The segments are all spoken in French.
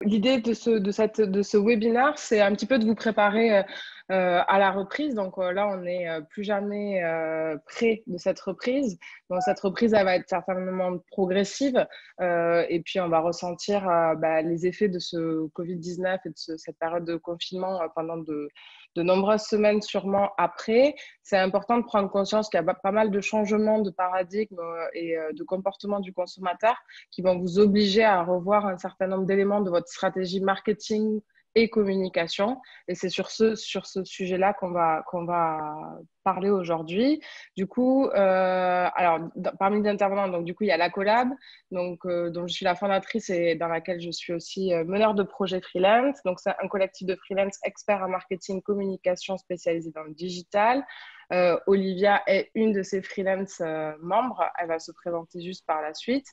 l'idée de ce webinaire, c'est un petit peu de vous préparer à la reprise. Donc là, on n'est plus jamais près de cette reprise. Donc cette reprise, elle va être certainement progressive. Et puis, on va ressentir les effets de ce Covid-19 et de cette période de confinement pendant de nombreuses semaines sûrement après. C'est important de prendre conscience qu'il y a pas mal de changements de paradigme et de comportement du consommateur qui vont vous obliger à revoir un certain nombre d'éléments de votre stratégie marketing et communication. Et c'est sur ce sujet-là qu'on va parler aujourd'hui. Du coup, alors, parmi les intervenants, donc, du coup, il y a la collab, donc, dont je suis la fondatrice et dans laquelle je suis aussi meneur de projet freelance. Donc, c'est un collectif de freelance experts en marketing communication spécialisé dans le digital. Olivia est une de ces freelance membres. Elle va se présenter juste par la suite.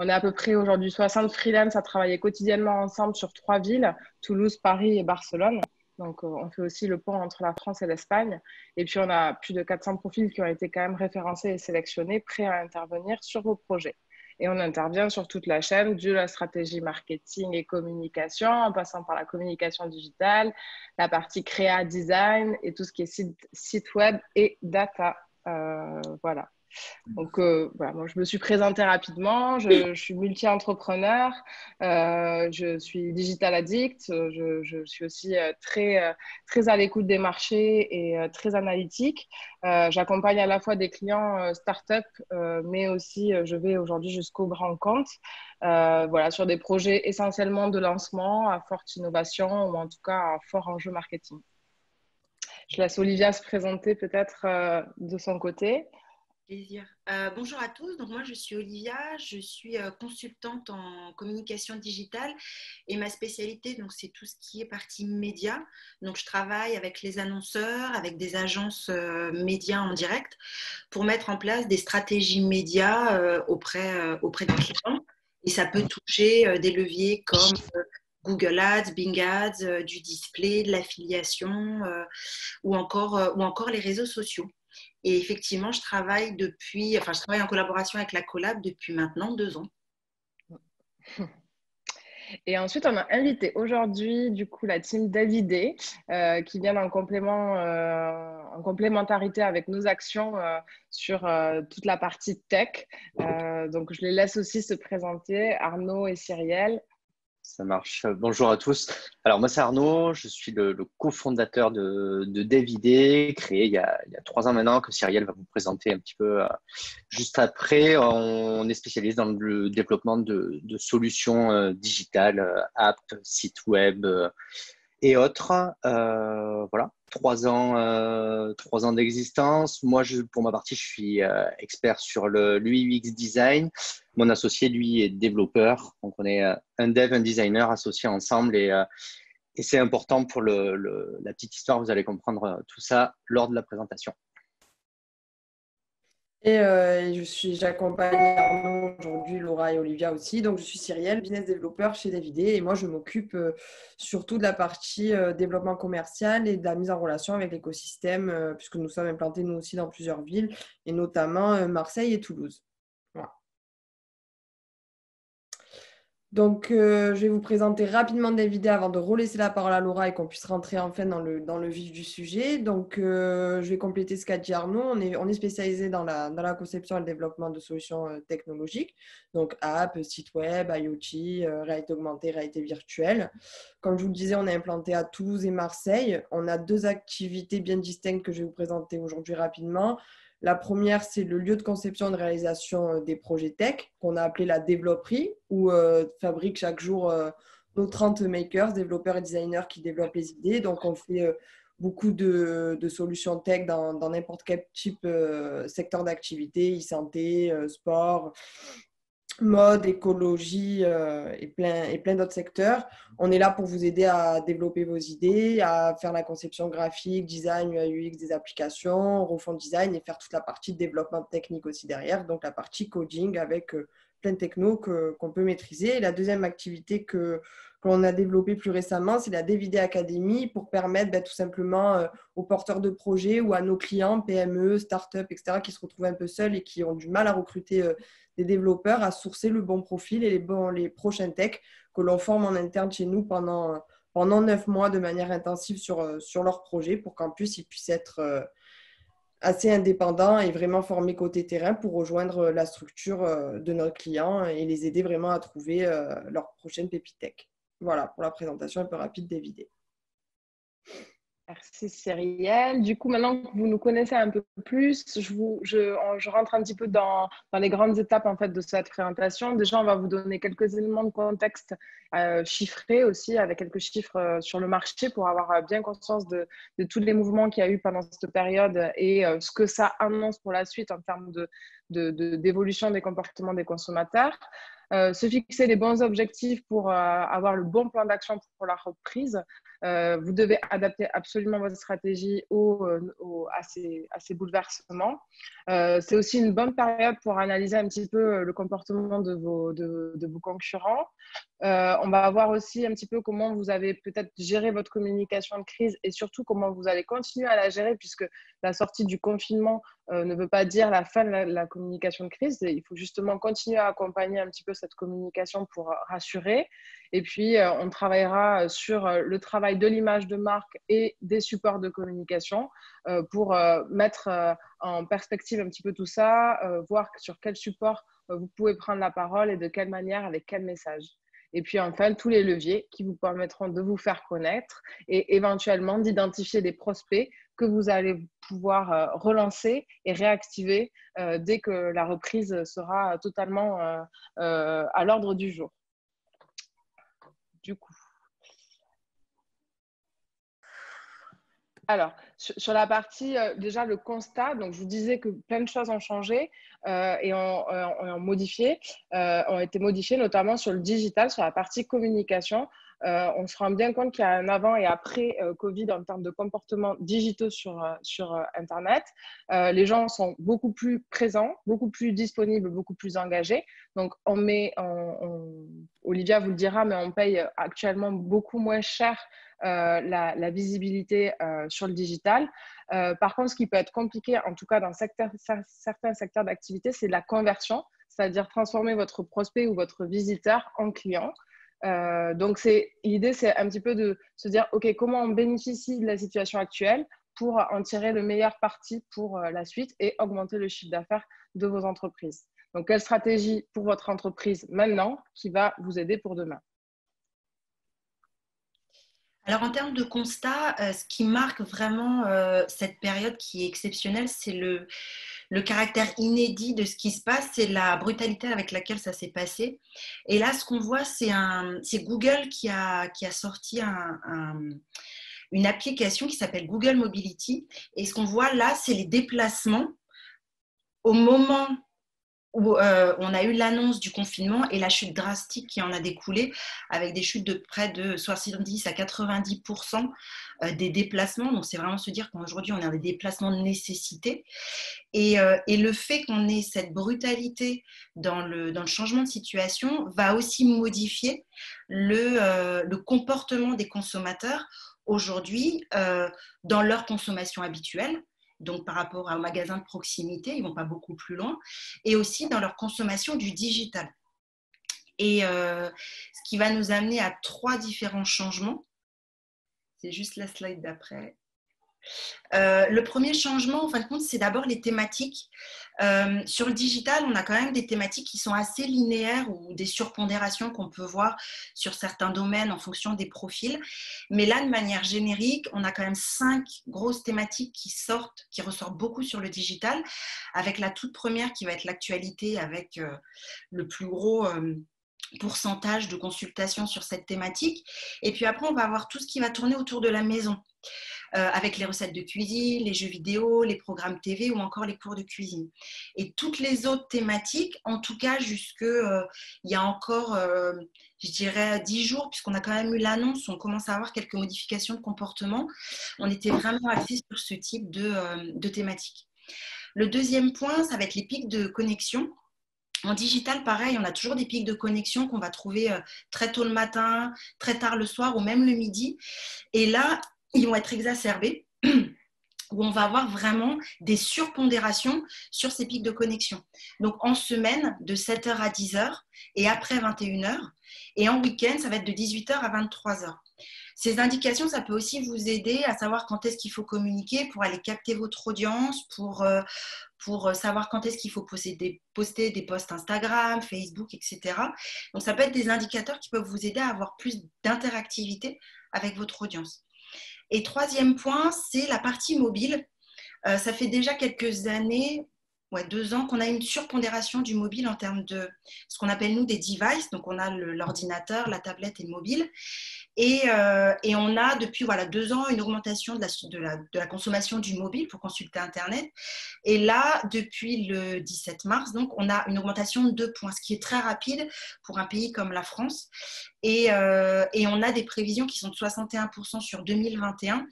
On est à peu près aujourd'hui 60 freelance à travailler quotidiennement ensemble sur 3 villes, Toulouse, Paris et Barcelone. Donc, on fait aussi le pont entre la France et l'Espagne. Et puis, on a plus de 400 profils qui ont été quand même référencés et sélectionnés, prêts à intervenir sur vos projets. Et on intervient sur toute la chaîne, de la stratégie marketing et communication, en passant par la communication digitale, la partie créa, design et tout ce qui est site web et data. Voilà. Donc, voilà, moi, je me suis présentée rapidement. Je suis multi-entrepreneur. Je suis digital addict. Je suis aussi très à l'écoute des marchés et très analytique. J'accompagne à la fois des clients start-up, mais aussi je vais aujourd'hui jusqu'au grand compte. Voilà, sur des projets essentiellement de lancement à forte innovation ou en tout cas à fort enjeu marketing. Je laisse Olivia se présenter peut-être de son côté. Plaisir. Bonjour à tous, donc moi je suis Olivia, je suis consultante en communication digitale et ma spécialité donc c'est tout ce qui est partie média. Donc je travaille avec les annonceurs, avec des agences médias en direct pour mettre en place des stratégies médias auprès des clients et ça peut toucher des leviers comme Google Ads, Bing Ads, du display, de l'affiliation ou encore les réseaux sociaux. Et effectivement, je travaille en collaboration avec la Collab depuis maintenant 2 ans. Et ensuite, on a invité aujourd'hui, du coup, la team Davidé, qui vient en complémentarité avec nos actions sur toute la partie tech. Donc, je les laisse aussi se présenter, Arnaud et Cyrielle. Ça marche. Bonjour à tous. Alors, moi, c'est Arnaud. Je suis le cofondateur de Davidé, créé il y a 3 ans maintenant, que Cyrielle va vous présenter un petit peu juste après. On est spécialiste dans le développement de solutions digitales, apps, sites web et autres. Voilà, 3 ans d'existence. Moi, pour ma partie, je suis expert sur l'UX design. Mon associé, lui, est développeur. Donc, on est un dev, un designer associés ensemble. Et c'est important pour la petite histoire. Vous allez comprendre tout ça lors de la présentation. Et j'accompagne Arnaud aujourd'hui, Laura et Olivia aussi. Donc, je suis Cyrielle, business développeur chez Davidé. Et moi, je m'occupe surtout de la partie développement commercial et de la mise en relation avec l'écosystème, puisque nous sommes implantés, nous aussi, dans plusieurs villes, et notamment Marseille et Toulouse. Voilà. Donc, je vais vous présenter rapidement Davidé avant de relaisser la parole à Laura et qu'on puisse rentrer enfin dans le vif du sujet. Donc, je vais compléter ce qu'a dit Arnaud. On est spécialisé dans la conception et le développement de solutions technologiques, donc apps, sites web, IoT, réalité augmentée, réalité virtuelle. Comme je vous le disais, on est implanté à Toulouse et Marseille. On a 2 activités bien distinctes que je vais vous présenter aujourd'hui rapidement. La première, c'est le lieu de conception et de réalisation des projets tech, qu'on a appelé la développerie, où fabrique chaque jour nos 30 makers, développeurs et designers qui développent les idées. Donc, on fait beaucoup de solutions tech dans n'importe quel type secteur d'activité, e-santé, sport, mode, écologie et plein d'autres secteurs. On est là pour vous aider à développer vos idées, à faire la conception graphique, design, UI, UX des applications, refond design et faire toute la partie de développement technique aussi derrière, donc la partie coding avec plein de technos qu'on peut maîtriser. Et la deuxième activité que l'on a développée plus récemment, c'est la Davidé Academy pour permettre tout simplement aux porteurs de projets ou à nos clients, PME, start-up, etc., qui se retrouvent un peu seuls et qui ont du mal à recruter développeurs à sourcer le bon profil et les prochains techs que l'on forme en interne chez nous pendant 9 mois de manière intensive sur leur projet pour qu'en plus ils puissent être assez indépendants et vraiment formés côté terrain pour rejoindre la structure de nos clients et les aider vraiment à trouver leur prochaine pépite tech. Voilà pour la présentation un peu rapide d'Evidé. Merci Cyrielle. Du coup, maintenant que vous nous connaissez un peu plus, je rentre un petit peu dans les grandes étapes en fait, de cette présentation. Déjà, on va vous donner quelques éléments de contexte chiffrés aussi, avec quelques chiffres sur le marché pour avoir bien conscience de tous les mouvements qu'il y a eu pendant cette période et ce que ça annonce pour la suite en termes d'évolution des comportements des consommateurs. Se fixer les bons objectifs pour avoir le bon plan d'action pour la reprise. Vous devez adapter absolument votre stratégie à ces bouleversements. C'est aussi une bonne période pour analyser un petit peu le comportement de vos concurrents. On va voir aussi un petit peu comment vous avez peut-être géré votre communication de crise et surtout comment vous allez continuer à la gérer puisque la sortie du confinement ne veut pas dire la fin de la communication de crise. Il faut justement continuer à accompagner un petit peu cette communication pour rassurer. Et puis, on travaillera sur le travail de l'image de marque et des supports de communication pour mettre en perspective un petit peu tout ça, voir sur quel support vous pouvez prendre la parole et de quelle manière, avec quel message. Et puis enfin, tous les leviers qui vous permettront de vous faire connaître et éventuellement d'identifier des prospects que vous allez pouvoir relancer et réactiver dès que la reprise sera totalement à l'ordre du jour. Du coup. Alors, sur la partie, déjà, le constat, donc je vous disais que plein de choses ont changé et ont été modifiées, notamment sur le digital, sur la partie communication. On se rend bien compte qu'il y a un avant et après Covid en termes de comportements digitaux sur Internet. Les gens sont beaucoup plus présents, beaucoup plus disponibles, beaucoup plus engagés. Donc, Olivia vous le dira, mais on paye actuellement beaucoup moins cher la visibilité sur le digital. Par contre, ce qui peut être compliqué, en tout cas dans certains secteurs d'activité, c'est la conversion, c'est-à-dire transformer votre prospect ou votre visiteur en client. Donc, l'idée, c'est un petit peu de se dire, OK, comment on bénéficie de la situation actuelle pour en tirer le meilleur parti pour la suite et augmenter le chiffre d'affaires de vos entreprises. Donc, quelle stratégie pour votre entreprise maintenant qui va vous aider pour demain? Alors, en termes de constat, ce qui marque vraiment cette période qui est exceptionnelle, c'est le caractère inédit de ce qui se passe, c'est la brutalité avec laquelle ça s'est passé. Et là, ce qu'on voit, c'est Google qui a sorti une application qui s'appelle Google Mobility. Et ce qu'on voit là, c'est les déplacements au moment où on a eu l'annonce du confinement et la chute drastique qui en a découlé, avec des chutes de près de 70 à 90% des déplacements. Donc, c'est vraiment se dire qu'aujourd'hui, on a des déplacements de nécessité. Et le fait qu'on ait cette brutalité dans le changement de situation va aussi modifier le comportement des consommateurs aujourd'hui dans leur consommation habituelle. Donc, par rapport aux magasins de proximité, ils ne vont pas beaucoup plus loin, et aussi dans leur consommation du digital. Et ce qui va nous amener à 3 différents changements. C'est juste la slide d'après. Le premier changement, en fin de compte, c'est d'abord les thématiques. Sur le digital, on a quand même des thématiques qui sont assez linéaires ou des surpondérations qu'on peut voir sur certains domaines en fonction des profils. Mais là, de manière générique, on a quand même 5 grosses thématiques qui ressortent beaucoup sur le digital, avec la toute première qui va être l'actualité, avec le plus gros pourcentage de consultations sur cette thématique. Et puis après, on va avoir tout ce qui va tourner autour de la maison. Avec les recettes de cuisine, les jeux vidéo, les programmes TV ou encore les cours de cuisine. Et toutes les autres thématiques, en tout cas il y a encore, je dirais, 10 jours, puisqu'on a quand même eu l'annonce, on commence à avoir quelques modifications de comportement. On était vraiment axés sur ce type de thématiques. Le deuxième point, ça va être les pics de connexion. En digital, pareil, on a toujours des pics de connexion qu'on va trouver très tôt le matin, très tard le soir ou même le midi. Et là, ils vont être exacerbés où on va avoir vraiment des surpondérations sur ces pics de connexion. Donc, en semaine, de 7h à 10h et après 21h. Et en week-end, ça va être de 18h à 23h. Ces indications, ça peut aussi vous aider à savoir quand est-ce qu'il faut communiquer pour aller capter votre audience, pour savoir quand est-ce qu'il faut poster des posts Instagram, Facebook, etc. Donc, ça peut être des indicateurs qui peuvent vous aider à avoir plus d'interactivité avec votre audience. Et troisième point, c'est la partie mobile. Ça fait déjà quelques années, 2 ans, qu'on a une surpondération du mobile en termes de ce qu'on appelle nous des devices. Donc, on a l'ordinateur, la tablette et le mobile. Et on a depuis 2 ans une augmentation de la consommation du mobile pour consulter Internet. Et là, depuis le 17 mars, donc, on a une augmentation de 2 points, ce qui est très rapide pour un pays comme la France. Et on a des prévisions qui sont de 61% sur 2021,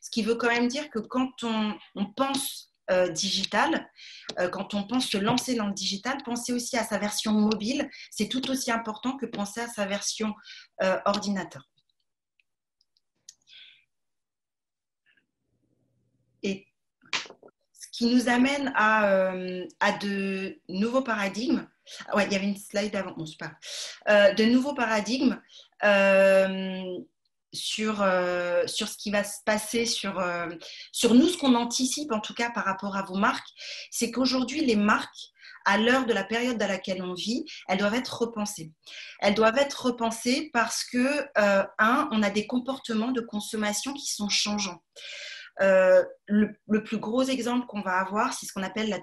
ce qui veut quand même dire que quand on pense digital, quand on pense se lancer dans le digital, penser aussi à sa version mobile, c'est tout aussi important que penser à sa version ordinateur. Et ce qui nous amène à de nouveaux paradigmes. Ouais, il y avait une slide avant, bon, c'est pas grave. De nouveaux paradigmes sur ce qui va se passer, sur nous, ce qu'on anticipe en tout cas par rapport à vos marques, c'est qu'aujourd'hui, les marques, à l'heure de la période dans laquelle on vit, elles doivent être repensées. Elles doivent être repensées parce que, on a des comportements de consommation qui sont changeants. Le plus gros exemple qu'on va avoir, c'est ce qu'on appelle la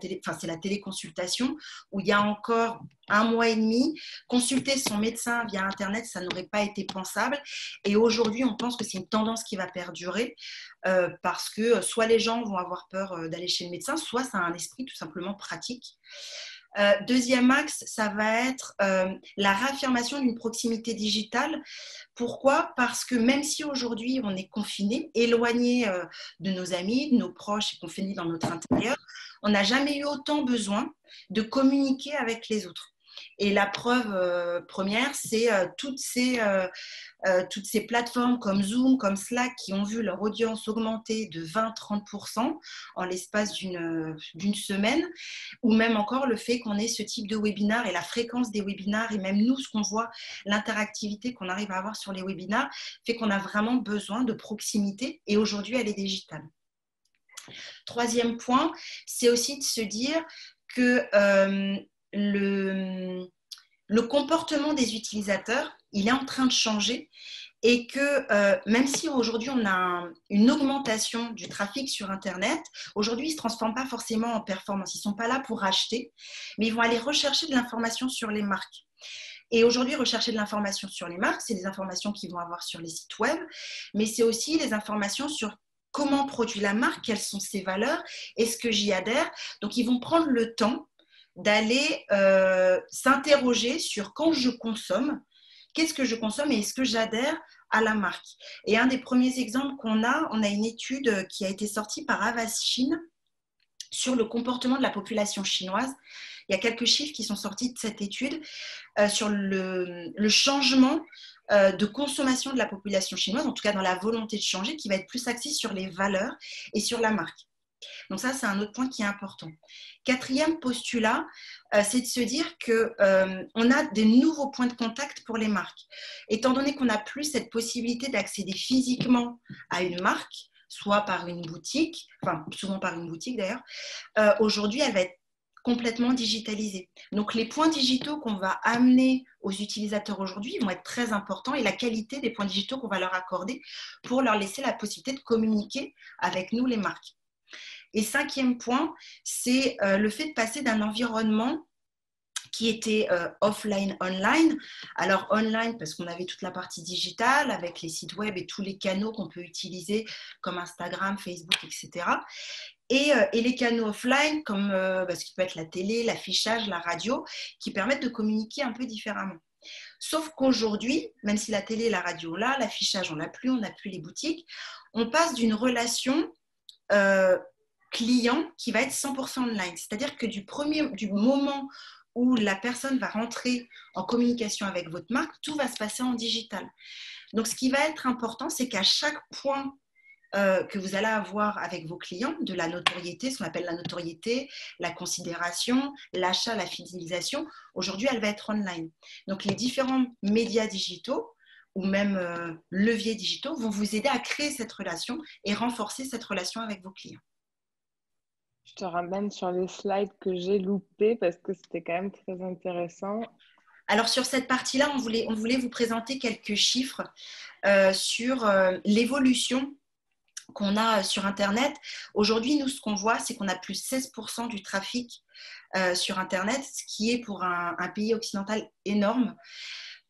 téléconsultation, où il y a encore 1 mois et demi, consulter son médecin via Internet, ça n'aurait pas été pensable. Et aujourd'hui, on pense que c'est une tendance qui va perdurer parce que soit les gens vont avoir peur d'aller chez le médecin, soit ça a un esprit tout simplement pratique. Deuxième axe, ça va être la réaffirmation d'une proximité digitale. Pourquoi ? Parce que même si aujourd'hui on est confiné, éloigné de nos amis, de nos proches et confiné dans notre intérieur, on n'a jamais eu autant besoin de communiquer avec les autres. Et la preuve première, c'est toutes ces plateformes comme Zoom, comme Slack, qui ont vu leur audience augmenter de 20-30% en l'espace d'une semaine, ou même encore le fait qu'on ait ce type de webinaire et la fréquence des webinaires, et même nous, ce qu'on voit, l'interactivité qu'on arrive à avoir sur les webinaires, fait qu'on a vraiment besoin de proximité, et aujourd'hui, elle est digitale. Troisième point, c'est aussi de se dire que le comportement des utilisateurs, il est en train de changer et que même si aujourd'hui on a une augmentation du trafic sur Internet, aujourd'hui ils ne se transforment pas forcément en performance. Ils ne sont pas là pour acheter, mais ils vont aller rechercher de l'information sur les marques. Et aujourd'hui, rechercher de l'information sur les marques, c'est des informations qu'ils vont avoir sur les sites web, mais c'est aussi des informations sur comment produit la marque, quelles sont ses valeurs, est-ce que j'y adhère. Donc ils vont prendre le temps d'aller s'interroger sur quand je consomme, qu'est-ce que je consomme et est-ce que j'adhère à la marque. Et un des premiers exemples on a une étude qui a été sortie par Avas Chine sur le comportement de la population chinoise. Il y a quelques chiffres qui sont sortis de cette étude sur le changement de consommation de la population chinoise, en tout cas dans la volonté de changer, qui va être plus axée sur les valeurs et sur la marque. Donc ça, c'est un autre point qui est important. Quatrième postulat, c'est de se dire qu'on a des nouveaux points de contact pour les marques. Étant donné qu'on n'a plus cette possibilité d'accéder physiquement à une marque, soit par une boutique, enfin souvent par une boutique d'ailleurs, aujourd'hui, elle va être complètement digitalisée. Donc les points digitaux qu'on va amener aux utilisateurs aujourd'hui vont être très importants et la qualité des points digitaux qu'on va leur accorder pour leur laisser la possibilité de communiquer avec nous, les marques. Et cinquième point, c'est le fait de passer d'un environnement qui était offline, online. Alors online, parce qu'on avait toute la partie digitale avec les sites web et tous les canaux qu'on peut utiliser comme Instagram, Facebook, etc. Et les canaux offline, comme ce qui peut être la télé, l'affichage, la radio, qui permettent de communiquer un peu différemment. Sauf qu'aujourd'hui, même si la télé, la radio, là, l'affichage, on n'a plus les boutiques, on passe d'une relation client qui va être 100% online. C'est-à-dire que du moment où la personne va rentrer en communication avec votre marque, tout va se passer en digital. Donc, ce qui va être important, c'est qu'à chaque point que vous allez avoir avec vos clients, de la notoriété, ce qu'on appelle la notoriété, la considération, l'achat, la fidélisation, aujourd'hui, elle va être online. Donc, les différents médias digitaux ou même leviers digitaux vont vous aider à créer cette relation et renforcer cette relation avec vos clients. Je te ramène sur les slides que j'ai loupés parce que c'était quand même très intéressant. Alors, sur cette partie-là, on voulait vous présenter quelques chiffres sur l'évolution qu'on a sur Internet. Aujourd'hui, nous, ce qu'on voit, c'est qu'on a plus 16% du trafic sur Internet, ce qui est pour un pays occidental énorme.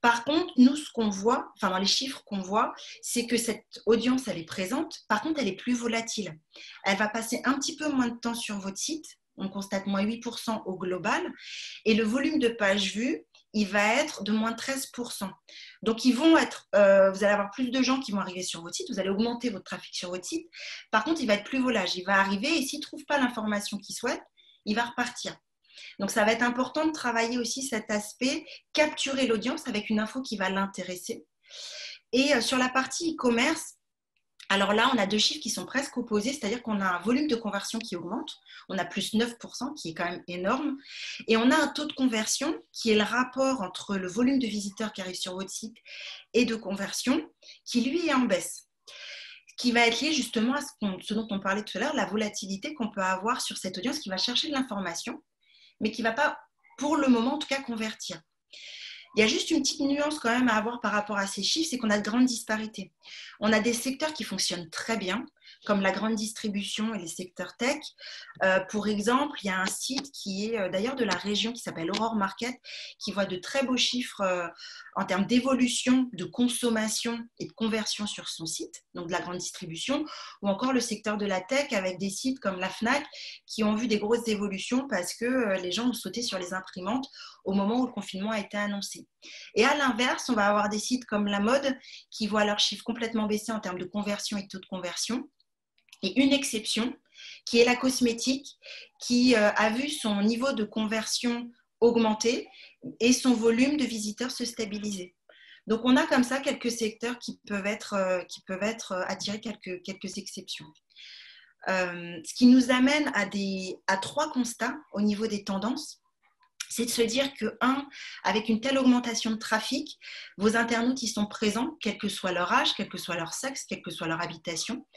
Par contre, nous, ce qu'on voit, enfin dans les chiffres qu'on voit, c'est que cette audience, elle est présente. Par contre, elle est plus volatile. Elle va passer un petit peu moins de temps sur votre site. On constate moins 8% au global. Et le volume de pages vues, il va être de moins 13%. Donc, vous allez avoir plus de gens qui vont arriver sur votre site. Vous allez augmenter votre trafic sur votre site. Par contre, il va être plus volatile. Il va arriver et s'il ne trouve pas l'information qu'il souhaite, il va repartir. Donc, ça va être important de travailler aussi cet aspect, capturer l'audience avec une info qui va l'intéresser. Et sur la partie e-commerce, alors là, on a deux chiffres qui sont presque opposés, c'est-à-dire qu'on a un volume de conversion qui augmente, on a plus 9%, qui est quand même énorme, et on a un taux de conversion qui est le rapport entre le volume de visiteurs qui arrivent sur votre site et de conversion, qui lui est en baisse, qui va être lié justement à ce dont on parlait tout à l'heure, la volatilité qu'on peut avoir sur cette audience qui va chercher de l'information, mais qui ne va pas, pour le moment en tout cas, convertir. Il y a juste une petite nuance quand même à avoir par rapport à ces chiffres, c'est qu'on a de grandes disparités. On a des secteurs qui fonctionnent très bien, comme la grande distribution et les secteurs tech. Pour exemple, il y a un site qui est d'ailleurs de la région qui s'appelle Aurore Market, qui voit de très beaux chiffres en termes d'évolution, de consommation et de conversion sur son site, donc de la grande distribution, ou encore le secteur de la tech avec des sites comme la Fnac qui ont vu des grosses évolutions parce que les gens ont sauté sur les imprimantes au moment où le confinement a été annoncé. Et à l'inverse, on va avoir des sites comme la mode qui voient leurs chiffres complètement baisser en termes de conversion et de taux de conversion. Et une exception, qui est la cosmétique, qui a vu son niveau de conversion augmenter et son volume de visiteurs se stabiliser. Donc, on a comme ça quelques secteurs qui peuvent être attirer quelques exceptions. Ce qui nous amène à trois constats au niveau des tendances. C'est de se dire que, avec une telle augmentation de trafic, vos internautes, ils sont présents, quel que soit leur âge, quel que soit leur sexe, quelle que soit leur habitation.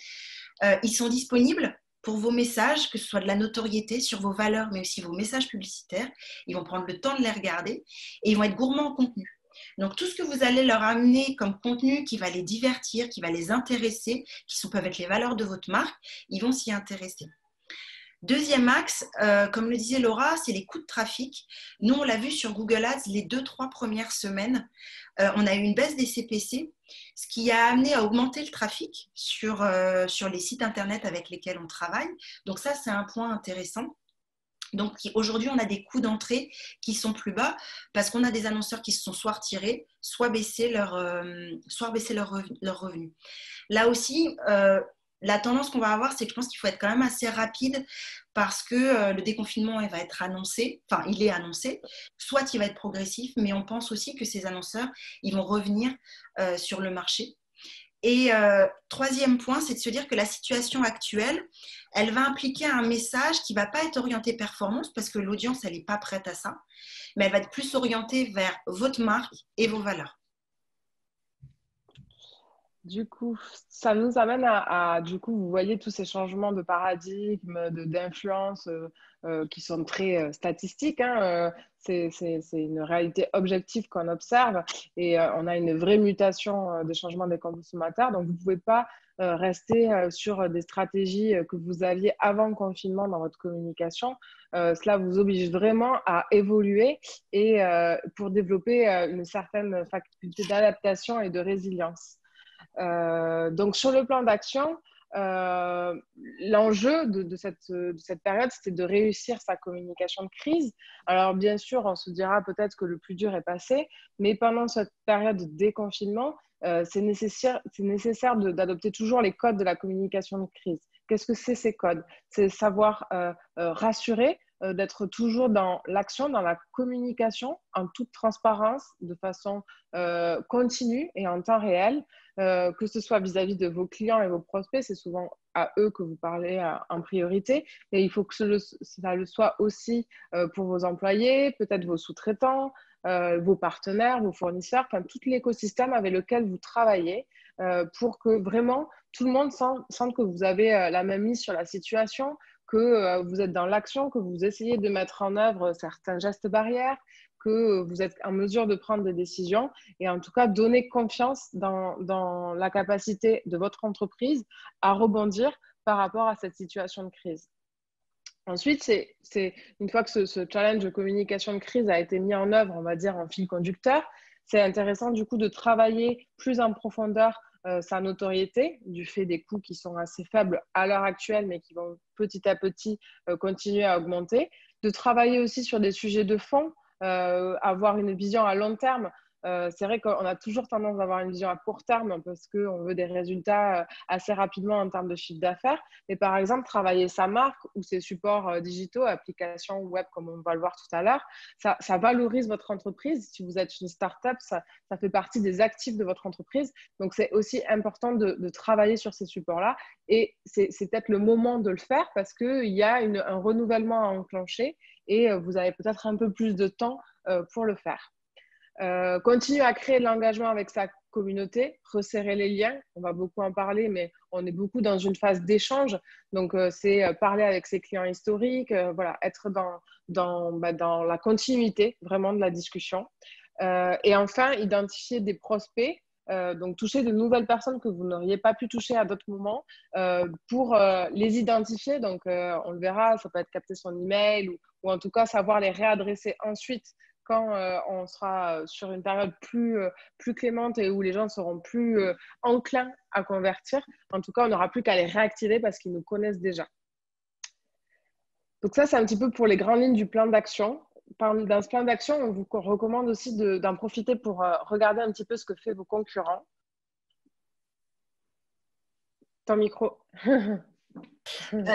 Ils sont disponibles pour vos messages, que ce soit de la notoriété sur vos valeurs, mais aussi vos messages publicitaires. Ils vont prendre le temps de les regarder et ils vont être gourmands en contenu. Donc, tout ce que vous allez leur amener comme contenu qui va les divertir, qui va les intéresser, peuvent être les valeurs de votre marque, ils vont s'y intéresser. Deuxième axe, comme le disait Laura, c'est les coûts de trafic. Nous, on l'a vu sur Google Ads les 2-3 premières semaines. On a eu une baisse des CPC, ce qui a amené à augmenter le trafic sur les sites Internet avec lesquels on travaille. Donc ça, c'est un point intéressant. Donc aujourd'hui, on a des coûts d'entrée qui sont plus bas parce qu'on a des annonceurs qui se sont soit retirés, soit baissé leurs revenus. Là aussi, la tendance qu'on va avoir, c'est que je pense qu'il faut être quand même assez rapide parce que le déconfinement il va être annoncé, enfin il est annoncé, soit il va être progressif, mais on pense aussi que ces annonceurs, ils vont revenir sur le marché. Et troisième point, c'est de se dire que la situation actuelle, elle va impliquer un message qui ne va pas être orienté performance parce que l'audience, elle n'est pas prête à ça, mais elle va être plus orientée vers votre marque et vos valeurs. Du coup, ça nous amène du coup, vous voyez tous ces changements de paradigme, d'influence qui sont très statistiques. Hein, c'est une réalité objective qu'on observe et on a une vraie mutation des changements des consommateurs. Donc, vous ne pouvez pas rester sur des stratégies que vous aviez avant le confinement dans votre communication. Cela vous oblige vraiment à évoluer et pour développer une certaine faculté d'adaptation et de résilience. Donc, sur le plan d'action, l'enjeu de cette période, c'était de réussir sa communication de crise. Alors, bien sûr, on se dira peut-être que le plus dur est passé, mais pendant cette période de déconfinement, c'est nécessaire d'adopter toujours les codes de la communication de crise. Qu'est-ce que c'est ces codes? C'est savoir rassurer, d'être toujours dans l'action, dans la communication, en toute transparence, de façon continue et en temps réel, que ce soit vis-à-vis de vos clients et vos prospects, c'est souvent à eux que vous parlez en priorité, et il faut que ça le soit aussi pour vos employés, peut-être vos sous-traitants, vos partenaires, vos fournisseurs, enfin tout l'écosystème avec lequel vous travaillez, pour que vraiment tout le monde sente que vous avez la même mise sur la situation, que vous êtes dans l'action, que vous essayez de mettre en œuvre certains gestes barrières, que vous êtes en mesure de prendre des décisions, et en tout cas donner confiance dans la capacité de votre entreprise à rebondir par rapport à cette situation de crise. Ensuite, c'est une fois que ce challenge de communication de crise a été mis en œuvre, on va dire en fil conducteur, c'est intéressant du coup de travailler plus en profondeur sa notoriété, du fait des coûts qui sont assez faibles à l'heure actuelle, mais qui vont petit à petit continuer à augmenter. De travailler aussi sur des sujets de fond, avoir une vision à long terme. C'est vrai qu'on a toujours tendance à avoir une vision à court terme parce qu'on veut des résultats assez rapidement en termes de chiffre d'affaires. Mais par exemple, travailler sa marque ou ses supports digitaux, applications web, comme on va le voir tout à l'heure, ça valorise votre entreprise. Si vous êtes une start-up, ça fait partie des actifs de votre entreprise. Donc, c'est aussi important de travailler sur ces supports-là. Et c'est peut-être le moment de le faire parce qu'il y a un renouvellement à enclencher et vous avez peut-être un peu plus de temps pour le faire. Continuer à créer de l'engagement avec sa communauté, resserrer les liens. On va beaucoup en parler, mais on est beaucoup dans une phase d'échange. Donc, c'est parler avec ses clients historiques, voilà, être dans la continuité vraiment de la discussion. Et enfin, identifier des prospects, donc toucher de nouvelles personnes que vous n'auriez pas pu toucher à d'autres moments pour les identifier. Donc, on le verra, ça peut être capter son email ou en tout cas savoir les réadresser ensuite quand on sera sur une période plus clémente et où les gens seront plus enclins à convertir. En tout cas, on n'aura plus qu'à les réactiver parce qu'ils nous connaissent déjà. Donc ça, c'est un petit peu pour les grandes lignes du plan d'action. Dans ce plan d'action, on vous recommande aussi d'en profiter pour regarder un petit peu ce que font vos concurrents. Ton micro.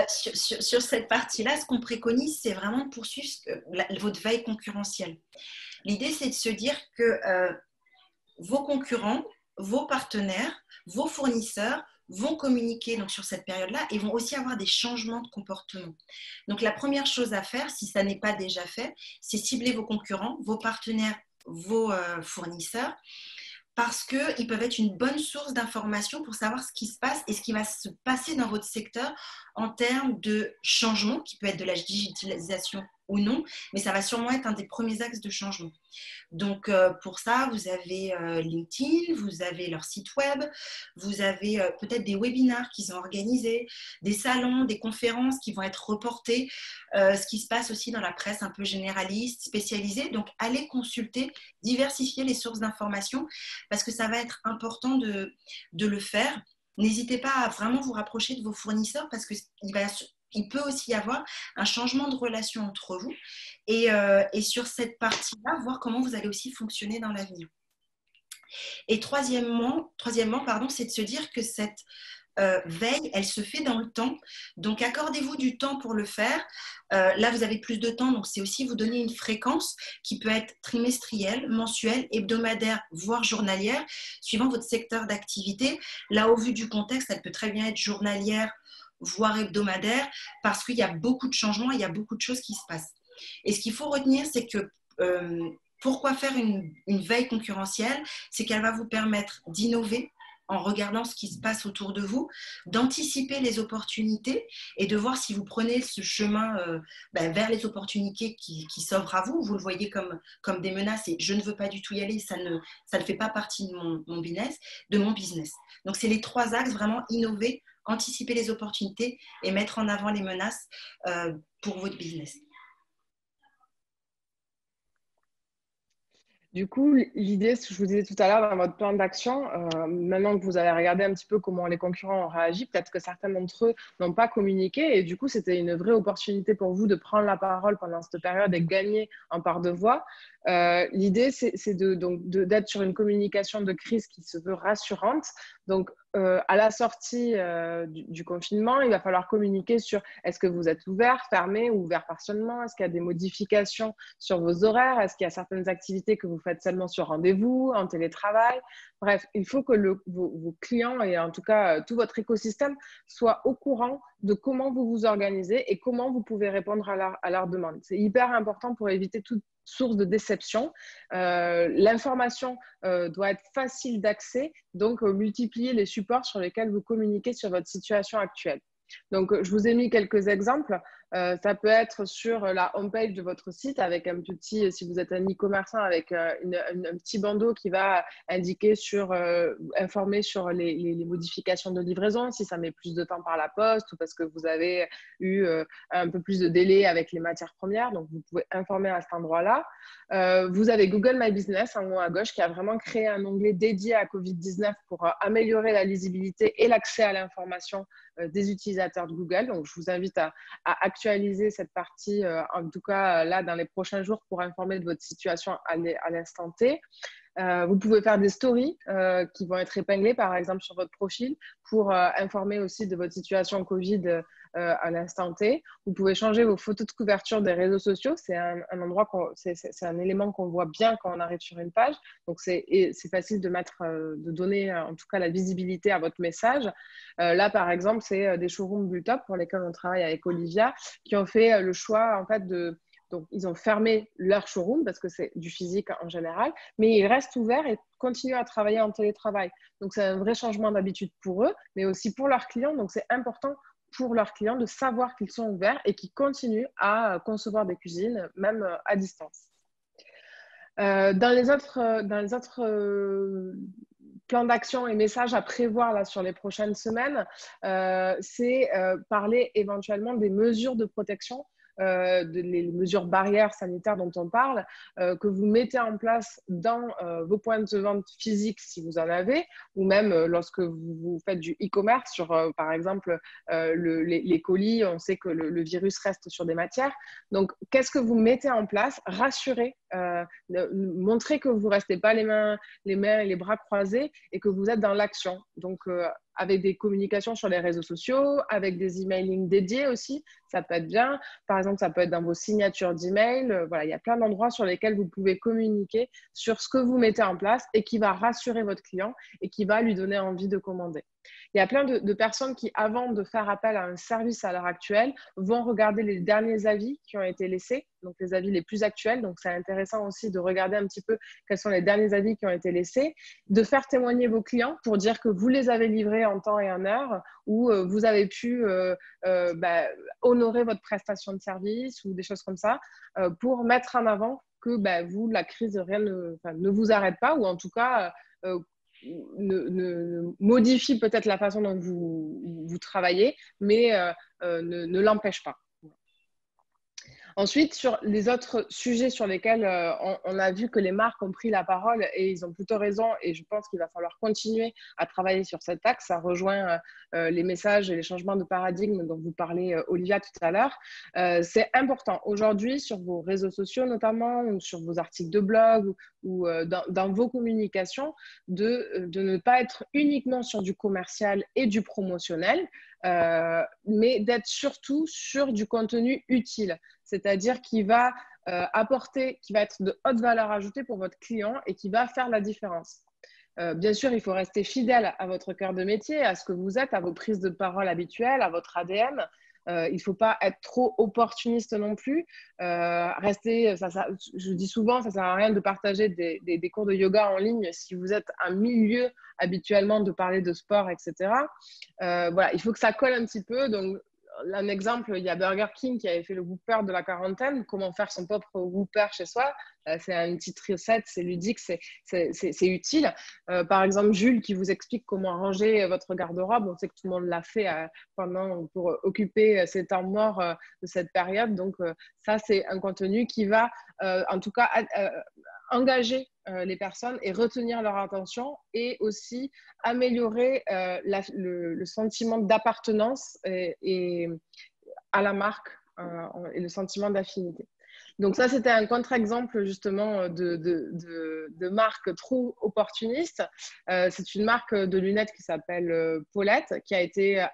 Sur cette partie-là, ce qu'on préconise, c'est vraiment de poursuivre votre veille concurrentielle. L'idée, c'est de se dire que vos concurrents, vos partenaires, vos fournisseurs vont communiquer donc, sur cette période-là et vont aussi avoir des changements de comportement. Donc, la première chose à faire, si ça n'est pas déjà fait, c'est cibler vos concurrents, vos partenaires, vos fournisseurs, parce qu'ils peuvent être une bonne source d'information pour savoir ce qui se passe et ce qui va se passer dans votre secteur en termes de changement, qui peut être de la digitalisation ou non, mais ça va sûrement être un des premiers axes de changement. Donc, pour ça, vous avez LinkedIn, vous avez leur site web, vous avez peut-être des webinaires qu'ils ont organisés, des salons, des conférences qui vont être reportées, ce qui se passe aussi dans la presse un peu généraliste, spécialisée. Donc, allez consulter, diversifier les sources d'informations parce que ça va être important de le faire. N'hésitez pas à vraiment vous rapprocher de vos fournisseurs parce qu'il peut aussi y avoir un changement de relation entre vous et sur cette partie-là, voir comment vous allez aussi fonctionner dans l'avenir. Et troisièmement, c'est de se dire que cette veille, elle se fait dans le temps. Donc, accordez-vous du temps pour le faire. Là, vous avez plus de temps, donc c'est aussi vous donner une fréquence qui peut être trimestrielle, mensuelle, hebdomadaire, voire journalière, suivant votre secteur d'activité. Là, au vu du contexte, elle peut très bien être journalière, voire hebdomadaire, parce qu'il y a beaucoup de changements, il y a beaucoup de choses qui se passent. Et ce qu'il faut retenir, c'est que pourquoi faire une veille concurrentielle? C'est qu'elle va vous permettre d'innover en regardant ce qui se passe autour de vous, d'anticiper les opportunités et de voir si vous prenez ce chemin vers les opportunités qui s'offrent à vous. Vous le voyez comme des menaces et je ne veux pas du tout y aller, ça ne fait pas partie de mon business. Donc, c'est les trois axes, vraiment innover, anticiper les opportunités et mettre en avant les menaces pour votre business. Du coup, l'idée, ce que je vous disais tout à l'heure dans votre plan d'action, maintenant que vous avez regardé un petit peu comment les concurrents ont réagi, peut-être que certains d'entre eux n'ont pas communiqué et du coup, c'était une vraie opportunité pour vous de prendre la parole pendant cette période et gagner en part de voix. L'idée, c'est d'être sur une communication de crise qui se veut rassurante. Donc, à la sortie du confinement, il va falloir communiquer sur est-ce que vous êtes ouvert, fermé ou ouvert partiellement, est-ce qu'il y a des modifications sur vos horaires, est-ce qu'il y a certaines activités que vous faites seulement sur rendez-vous, en télétravail. Bref, il faut que vos clients et en tout cas tout votre écosystème soient au courant de comment vous vous organisez et comment vous pouvez répondre à leurs demandes. C'est hyper important pour éviter toute source de déception. L'information doit être facile d'accès, donc multiplier les supports sur lesquels vous communiquez sur votre situation actuelle. Donc, je vous ai mis quelques exemples. Ça peut être sur la homepage de votre site avec un petit, si vous êtes un e-commerçant, avec un petit bandeau qui va indiquer informer sur les modifications de livraison, si ça met plus de temps par la poste ou parce que vous avez eu un peu plus de délai avec les matières premières. Donc, vous pouvez informer à cet endroit-là. Vous avez Google My Business en haut à gauche qui a vraiment créé un onglet dédié à Covid-19 pour améliorer la lisibilité et l'accès à l'information des utilisateurs de Google. Donc, je vous invite à actualiser cette partie, en tout cas là, dans les prochains jours pour informer de votre situation à l'instant T. Vous pouvez faire des stories qui vont être épinglées, par exemple, sur votre profil pour informer aussi de votre situation Covid à l'instant T. Vous pouvez changer vos photos de couverture des réseaux sociaux. C'est un élément qu'on voit bien quand on arrive sur une page. Donc, c'est facile de donner en tout cas la visibilité à votre message. Là, par exemple, c'est des showrooms Bulltop pour lesquels on travaille avec Olivia qui ont fait le choix en fait donc, ils ont fermé leur showroom parce que c'est du physique en général, mais ils restent ouverts et continuent à travailler en télétravail. Donc, c'est un vrai changement d'habitude pour eux, mais aussi pour leurs clients. Donc, c'est important pour leurs clients de savoir qu'ils sont ouverts et qu'ils continuent à concevoir des cuisines, même à distance. Dans les autres plans d'action et messages à prévoir là, sur les prochaines semaines, c'est parler éventuellement des mesures de protection, les mesures barrières sanitaires dont on parle, que vous mettez en place dans vos points de vente physiques si vous en avez, ou même lorsque vous faites du e-commerce sur, par exemple, les colis, on sait que le virus reste sur des matières. Donc, qu'est-ce que vous mettez en place? Rassurez, montrez que vous ne restez pas les mains et les bras croisés et que vous êtes dans l'action. Donc, avec des communications sur les réseaux sociaux, avec des emailing dédiés aussi, ça peut être bien. Par exemple, ça peut être dans vos signatures d'email. Voilà, il y a plein d'endroits sur lesquels vous pouvez communiquer sur ce que vous mettez en place et qui va rassurer votre client et qui va lui donner envie de commander. Il y a plein de personnes qui, avant de faire appel à un service à l'heure actuelle, vont regarder les derniers avis qui ont été laissés, donc les avis les plus actuels. Donc, c'est intéressant aussi de regarder un petit peu quels sont les derniers avis qui ont été laissés, de faire témoigner vos clients pour dire que vous les avez livrés en temps et en heure ou vous avez pu honorer votre prestation de service ou des choses comme ça pour mettre en avant que vous, la crise, rien ne vous arrête pas ou en tout cas ne modifie peut-être la façon dont vous travaillez, mais ne l'empêche pas. Ensuite, sur les autres sujets sur lesquels on a vu que les marques ont pris la parole et ils ont plutôt raison et je pense qu'il va falloir continuer à travailler sur cet axe. Ça rejoint les messages et les changements de paradigme dont vous parlez, Olivia, tout à l'heure. C'est important aujourd'hui sur vos réseaux sociaux notamment ou sur vos articles de blog ou dans vos communications de ne pas être uniquement sur du commercial et du promotionnel, mais d'être surtout sur du contenu utile, c'est-à-dire qui va qui va être de haute valeur ajoutée pour votre client et qui va faire la différence. Bien sûr, il faut rester fidèle à votre cœur de métier, à ce que vous êtes, à vos prises de parole habituelles, à votre ADN. Il ne faut pas être trop opportuniste non plus. Je dis souvent, ça ne sert à rien de partager des cours de yoga en ligne si vous êtes un milieu habituellement de parler de sport, etc. Voilà, il faut que ça colle un petit peu. Donc, un exemple, il y a Burger King qui avait fait le Whopper de la quarantaine. Comment faire son propre Whopper chez soi? C'est une petite recette, c'est ludique, c'est utile. Par exemple, Jules qui vous explique comment ranger votre garde-robe. On sait que tout le monde l'a fait pour occuper ses temps morts de cette période. Donc, ça, c'est un contenu qui va, en tout cas, engager les personnes et retenir leur attention et aussi améliorer le sentiment d'appartenance et à la marque et le sentiment d'affinité. Donc ça, c'était un contre-exemple justement de marque trop opportuniste. C'est une marque de lunettes qui s'appelle Paulette, qui a été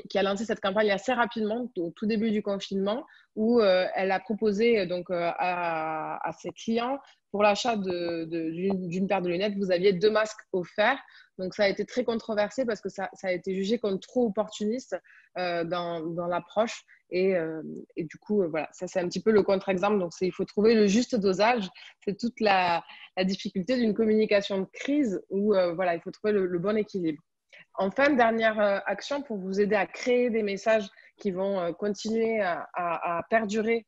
qui a lancé cette campagne assez rapidement, au tout début du confinement, où elle a proposé donc à ses clients, pour l'achat d'une paire de lunettes, vous aviez 2 masques offerts. Donc ça a été très controversé parce que ça a été jugé comme trop opportuniste dans l'approche. Et du coup, voilà, ça c'est un petit peu le contre-exemple. Donc il faut trouver le juste dosage. C'est toute la difficulté d'une communication de crise où voilà, il faut trouver le bon équilibre. Enfin, dernière action pour vous aider à créer des messages qui vont continuer à perdurer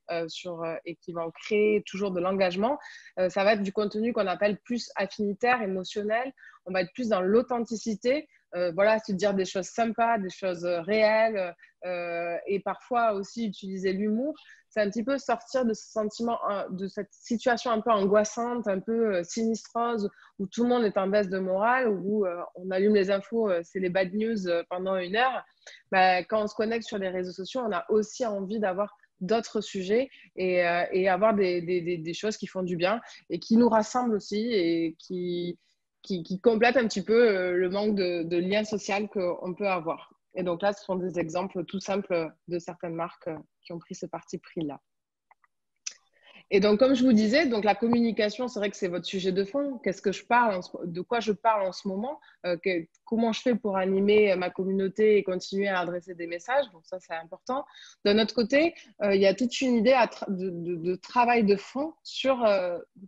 et qui vont créer toujours de l'engagement, ça va être du contenu qu'on appelle plus affinitaire, émotionnel. On va être plus dans l'authenticité. Voilà, c'est de dire des choses sympas, des choses réelles et parfois aussi utiliser l'humour. C'est un petit peu sortir de ce sentiment, de cette situation un peu angoissante, un peu sinistrose, où tout le monde est en baisse de morale, où on allume les infos, c'est les bad news pendant 1 heure. Bah, quand on se connecte sur les réseaux sociaux, on a aussi envie d'avoir d'autres sujets et avoir des choses qui font du bien et qui nous rassemblent aussi et qui complètent un petit peu le manque de lien social qu'on peut avoir. Et donc là, ce sont des exemples tout simples de certaines marques qui ont pris ce parti pris-là. Et donc, comme je vous disais, donc la communication, c'est vrai que c'est votre sujet de fond. Qu'est-ce que je parle, de quoi je parle en ce moment, comment je fais pour animer ma communauté et continuer à adresser des messages. Donc ça, c'est important. D'un autre côté, il y a toute une idée de travail de fond sur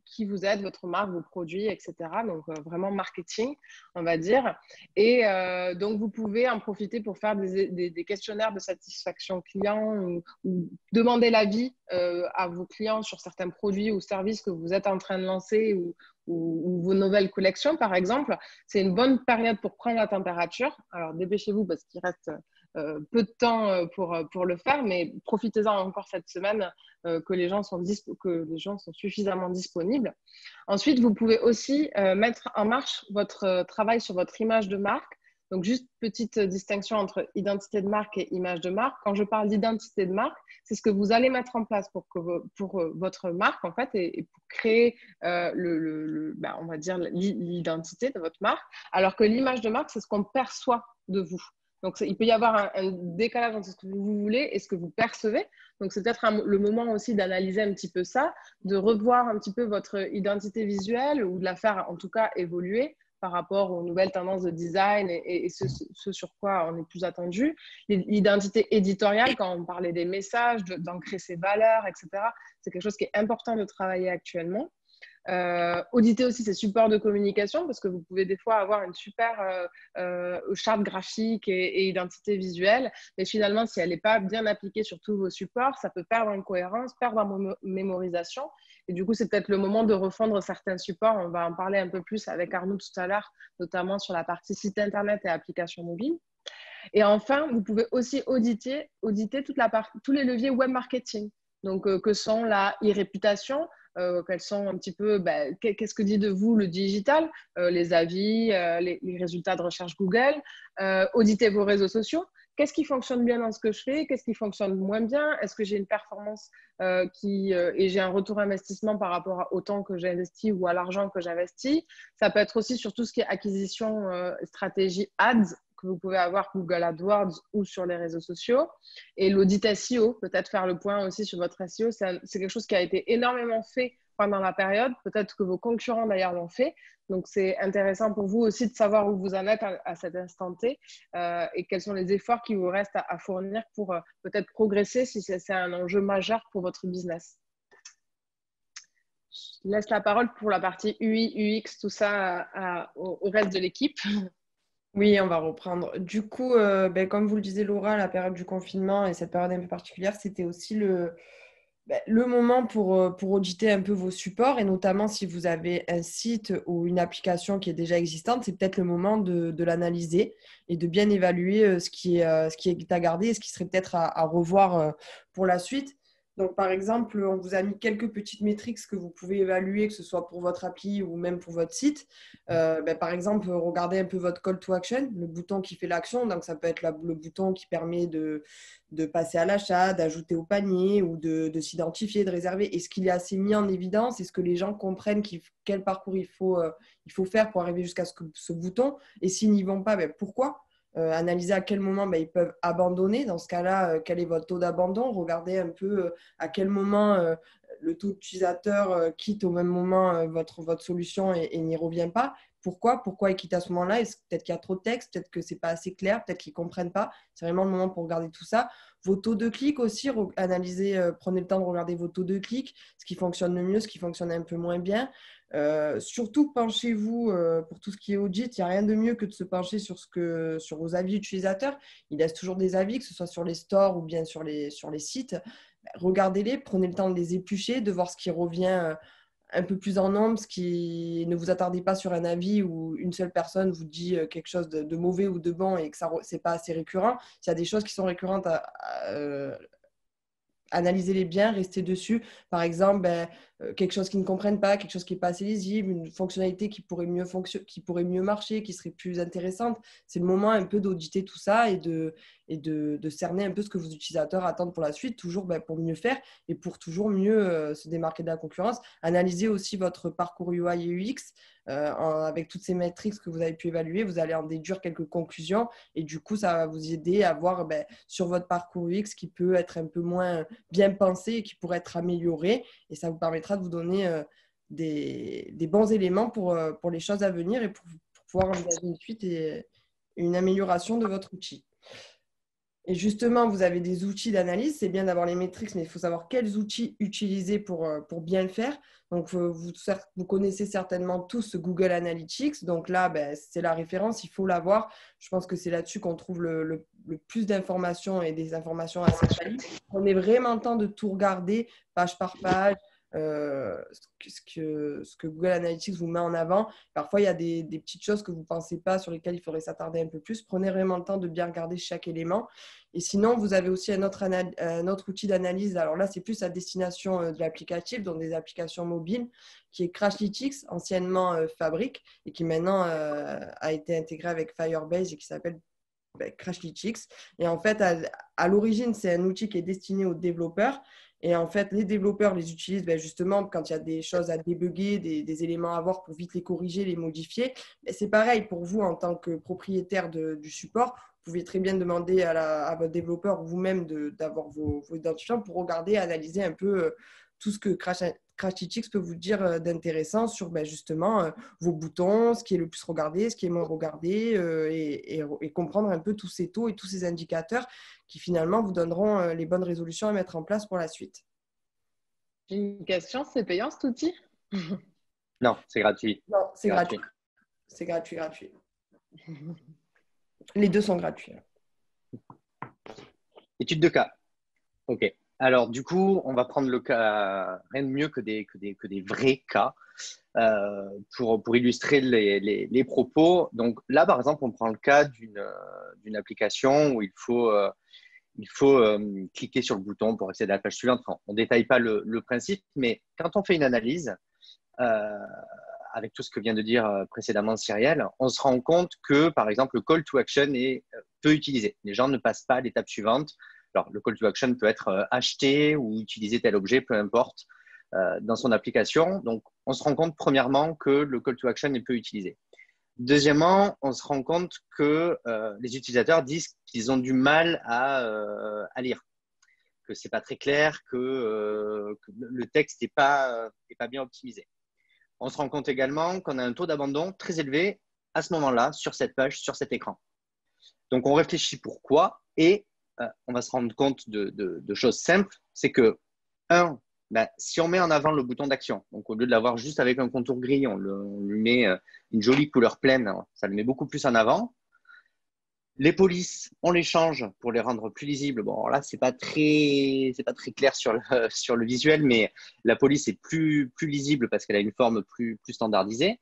qui vous êtes, votre marque, vos produits, etc. Donc vraiment marketing, on va dire. Et donc, vous pouvez en profiter pour faire des questionnaires de satisfaction client ou demander l'avis à vos clients sur certains produits ou services que vous êtes en train de lancer ou vos nouvelles collections, par exemple. C'est une bonne période pour prendre la température. Alors, dépêchez-vous parce qu'il reste peu de temps pour le faire, mais profitez-en encore cette semaine que les gens sont suffisamment disponibles. Ensuite, vous pouvez aussi mettre en marche votre travail sur votre image de marque. Donc, juste petite distinction entre identité de marque et image de marque. Quand je parle d'identité de marque, c'est ce que vous allez mettre en place pour votre marque, en fait, et pour créer, on va dire, l'identité de votre marque. Alors que l'image de marque, c'est ce qu'on perçoit de vous. Donc, il peut y avoir un décalage entre ce que vous voulez et ce que vous percevez. Donc, c'est peut-être le moment aussi d'analyser un petit peu ça, de revoir un petit peu votre identité visuelle ou de la faire, en tout cas, évoluer par rapport aux nouvelles tendances de design et ce sur quoi on est plus attendu. L'identité éditoriale, quand on parlait des messages, d'ancrer ses valeurs, etc., c'est quelque chose qui est important de travailler actuellement. Auditer aussi ces supports de communication parce que vous pouvez des fois avoir une super charte graphique et identité visuelle, mais finalement, si elle n'est pas bien appliquée sur tous vos supports, ça peut perdre en cohérence, perdre en mémorisation. Et du coup, c'est peut-être le moment de refondre certains supports. On va en parler un peu plus avec Arnaud tout à l'heure, notamment sur la partie site internet et applications mobiles. Et enfin, vous pouvez aussi auditer tous les leviers web marketing. Donc, que sont la e-réputation, quels sont un petit peu, qu'est-ce que dit de vous le digital, les avis, les résultats de recherche Google, auditer vos réseaux sociaux. Qu'est-ce qui fonctionne bien dans ce que je fais? Qu'est-ce qui fonctionne moins bien? Est-ce que j'ai une performance et j'ai un retour investissement par rapport au temps que j'ai investi ou à l'argent que j'investis? Ça peut être aussi sur tout ce qui est acquisition, stratégie ads que vous pouvez avoir Google AdWords ou sur les réseaux sociaux. Et l'audit SEO, peut-être faire le point aussi sur votre SEO, c'est quelque chose qui a été énormément fait pendant la période. Peut-être que vos concurrents d'ailleurs l'ont fait. Donc, c'est intéressant pour vous aussi de savoir où vous en êtes à cet instant T et quels sont les efforts qui vous restent à fournir pour peut-être progresser si c'est un enjeu majeur pour votre business. Je laisse la parole pour la partie UI, UX, tout ça au reste de l'équipe. Oui, on va reprendre. Du coup, comme vous le disiez, Laura, la période du confinement et cette période un peu particulière, c'était aussi le moment pour auditer un peu vos supports et notamment si vous avez un site ou une application qui est déjà existante, c'est peut-être le moment de l'analyser et de bien évaluer ce qui est à garder et ce qui serait peut-être à revoir pour la suite. Donc, par exemple, on vous a mis quelques petites métriques que vous pouvez évaluer, que ce soit pour votre appli ou même pour votre site. Par exemple, regardez un peu votre call to action, le bouton qui fait l'action. Donc, ça peut être le bouton qui permet de passer à l'achat, d'ajouter au panier ou de s'identifier, de réserver. Est-ce qu'il est assez mis en évidence? Est-ce que les gens comprennent quel parcours il faut faire pour arriver jusqu'à ce bouton? Et s'ils n'y vont pas, pourquoi? Analyser à quel moment ils peuvent abandonner. Dans ce cas-là, quel est votre taux d'abandon? Regardez un peu à quel moment le taux d'utilisateur quitte au même moment votre solution et n'y revient pas. Pourquoi il quitte à ce moment-là? Peut-être qu'il y a trop de texte, peut-être que ce n'est pas assez clair, peut-être qu'ils ne comprennent pas. C'est vraiment le moment pour regarder tout ça. Vos taux de clic aussi, analysez, prenez le temps de regarder vos taux de clic, ce qui fonctionne le mieux, ce qui fonctionne un peu moins bien. Surtout, penchez-vous pour tout ce qui est audit. Il n'y a rien de mieux que de se pencher sur vos avis utilisateurs. Ils laissent toujours des avis, que ce soit sur les stores ou bien sur les sites. Regardez-les, prenez le temps de les éplucher, de voir ce qui revient un peu plus en nombre, ne vous attardez pas sur un avis où une seule personne vous dit quelque chose de mauvais ou de bon et que ce n'est pas assez récurrent. S'il y a des choses qui sont récurrentes analysez-les bien, restez dessus. Par exemple, quelque chose qu'ils ne comprennent pas, quelque chose qui n'est pas assez lisible, une fonctionnalité qui pourrait mieux marcher, qui serait plus intéressante. C'est le moment un peu d'auditer tout ça et de cerner un peu ce que vos utilisateurs attendent pour la suite, toujours pour mieux faire et pour toujours mieux se démarquer de la concurrence. Analysez aussi votre parcours UI et UX. Avec toutes ces métriques que vous avez pu évaluer, vous allez en déduire quelques conclusions et du coup, ça va vous aider à voir sur votre parcours UX qui peut être un peu moins bien pensé et qui pourrait être amélioré et ça vous permettra de vous donner des bons éléments pour les choses à venir et pour pouvoir envisager une suite et une amélioration de votre outil. Et justement, vous avez des outils d'analyse. C'est bien d'avoir les métriques, mais il faut savoir quels outils utiliser pour bien le faire. Donc, vous connaissez certainement tous Google Analytics. Donc là, c'est la référence, il faut l'avoir. Je pense que c'est là-dessus qu'on trouve le plus d'informations et des informations assez quali. Prenez vraiment le temps de tout regarder, page par page, ce que Google Analytics vous met en avant. Parfois, il y a des petites choses que vous ne pensez pas, sur lesquelles il faudrait s'attarder un peu plus. Prenez vraiment le temps de bien regarder chaque élément. Et sinon, vous avez aussi un autre outil d'analyse. Alors là, c'est plus à destination de l'applicatif, donc des applications mobiles, qui est Crashlytics, anciennement Fabric, et qui maintenant a été intégré avec Firebase et qui s'appelle Crashlytics. Et en fait, à l'origine, c'est un outil qui est destiné aux développeurs. Et en fait, les développeurs les utilisent justement quand il y a des choses à débugger, des éléments à voir pour vite les corriger, les modifier. Et c'est pareil pour vous en tant que propriétaire du support. Vous pouvez très bien demander à votre développeur vous-même d'avoir vos identifiants pour regarder, analyser un peu tout ce que Crashlytics peut vous dire d'intéressant sur justement vos boutons, ce qui est le plus regardé, ce qui est moins regardé et comprendre un peu tous ces taux et tous ces indicateurs qui finalement vous donneront les bonnes résolutions à mettre en place pour la suite. J'ai une question, c'est payant cet outil? Non, c'est gratuit. Non, c'est gratuit. C'est gratuit. Les deux sont gratuits. Étude de cas. OK. Alors, du coup, on va prendre le cas, rien de mieux que des vrais cas pour illustrer les propos. Donc là, par exemple, on prend le cas d'une application où il faut cliquer sur le bouton pour accéder à la page suivante. Enfin, on ne détaille pas le principe, mais quand on fait une analyse, avec tout ce que vient de dire précédemment Cyrielle, on se rend compte que, par exemple, le call to action est peu utilisé. Les gens ne passent pas à l'étape suivante. Alors, le call to action peut être acheter ou utiliser tel objet, peu importe, dans son application. Donc, on se rend compte, premièrement, que le call to action est peu utilisé. Deuxièmement, on se rend compte que les utilisateurs disent qu'ils ont du mal à lire, que ce n'est pas très clair, que le texte n'est pas bien optimisé. On se rend compte également qu'on a un taux d'abandon très élevé à ce moment-là, sur cette page, sur cet écran. Donc, on réfléchit pourquoi et on va se rendre compte de choses simples. C'est que, si on met en avant le bouton d'action, donc au lieu de l'avoir juste avec un contour gris, on lui met une jolie couleur pleine, ça le met beaucoup plus en avant. Les polices, on les change pour les rendre plus lisibles. Bon, là, c'est pas très clair sur le visuel, mais la police est plus lisible parce qu'elle a une forme plus standardisée.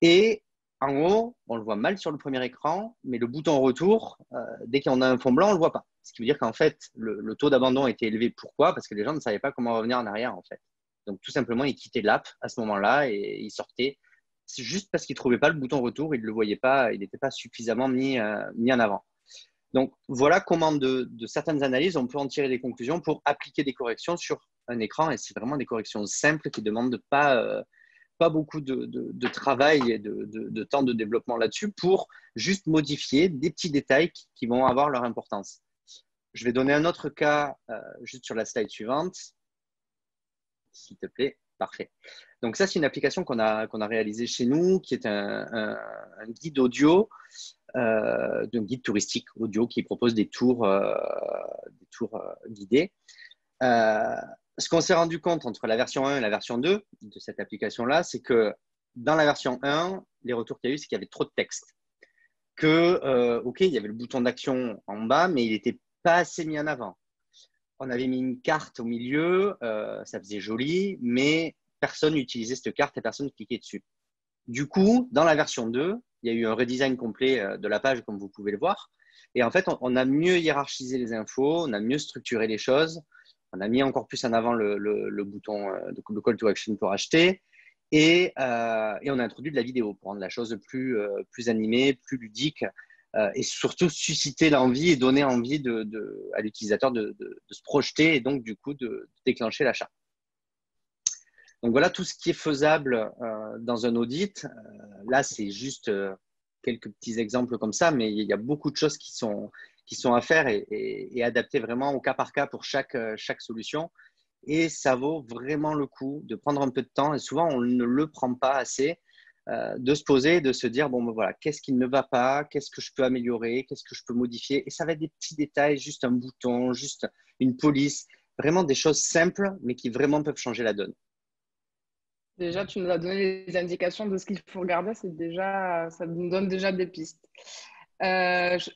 Et en haut, on le voit mal sur le premier écran, mais le bouton retour, dès qu'on a un fond blanc, on ne le voit pas. Ce qui veut dire qu'en fait, le taux d'abandon était élevé. Pourquoi? Parce que les gens ne savaient pas comment revenir en arrière, en fait. Donc, tout simplement, ils quittaient l'app à ce moment-là et ils sortaient. C'est juste parce qu'ils ne trouvaient pas le bouton retour, ils ne le voyaient pas, il n'était pas suffisamment mis en avant. Donc, voilà comment de certaines analyses, on peut en tirer des conclusions pour appliquer des corrections sur un écran. Et c'est vraiment des corrections simples qui ne demandent pas beaucoup de travail et de temps de développement là-dessus pour juste modifier des petits détails qui vont avoir leur importance. Je vais donner un autre cas juste sur la slide suivante, s'il te plaît. Parfait. Donc ça, c'est une application qu'on a réalisée chez nous, qui est un guide audio, un guide touristique audio qui propose des tours guidés. Ce qu'on s'est rendu compte entre la version 1 et la version 2 de cette application-là, c'est que dans la version 1, les retours qu'il y a eu, c'est qu'il y avait trop de texte. OK, il y avait le bouton d'action en bas, mais il n'était pas assez mis en avant. On avait mis une carte au milieu, ça faisait joli, mais personne n'utilisait cette carte et personne ne cliquait dessus. Du coup, dans la version 2, il y a eu un redesign complet de la page, comme vous pouvez le voir. Et en fait, on a mieux hiérarchisé les infos, on a mieux structuré les choses. On a mis encore plus en avant le bouton, le call to action pour acheter. Et on a introduit de la vidéo pour rendre la chose plus animée, plus ludique et surtout susciter l'envie et donner envie à l'utilisateur de se projeter et donc du coup de déclencher l'achat. Donc voilà tout ce qui est faisable dans un audit. Là, c'est juste quelques petits exemples comme ça, mais il y a beaucoup de choses qui sont à faire et adaptées vraiment au cas par cas pour chaque solution. Et ça vaut vraiment le coup de prendre un peu de temps, et souvent on ne le prend pas assez, de se poser, de se dire, bon, ben voilà, qu'est-ce qui ne va pas, qu'est-ce que je peux améliorer, qu'est-ce que je peux modifier. Et ça va être des petits détails, juste un bouton, juste une police, vraiment des choses simples, mais qui vraiment peuvent changer la donne. Déjà, tu nous as donné les indications de ce qu'il faut regarder, ça nous donne déjà des pistes.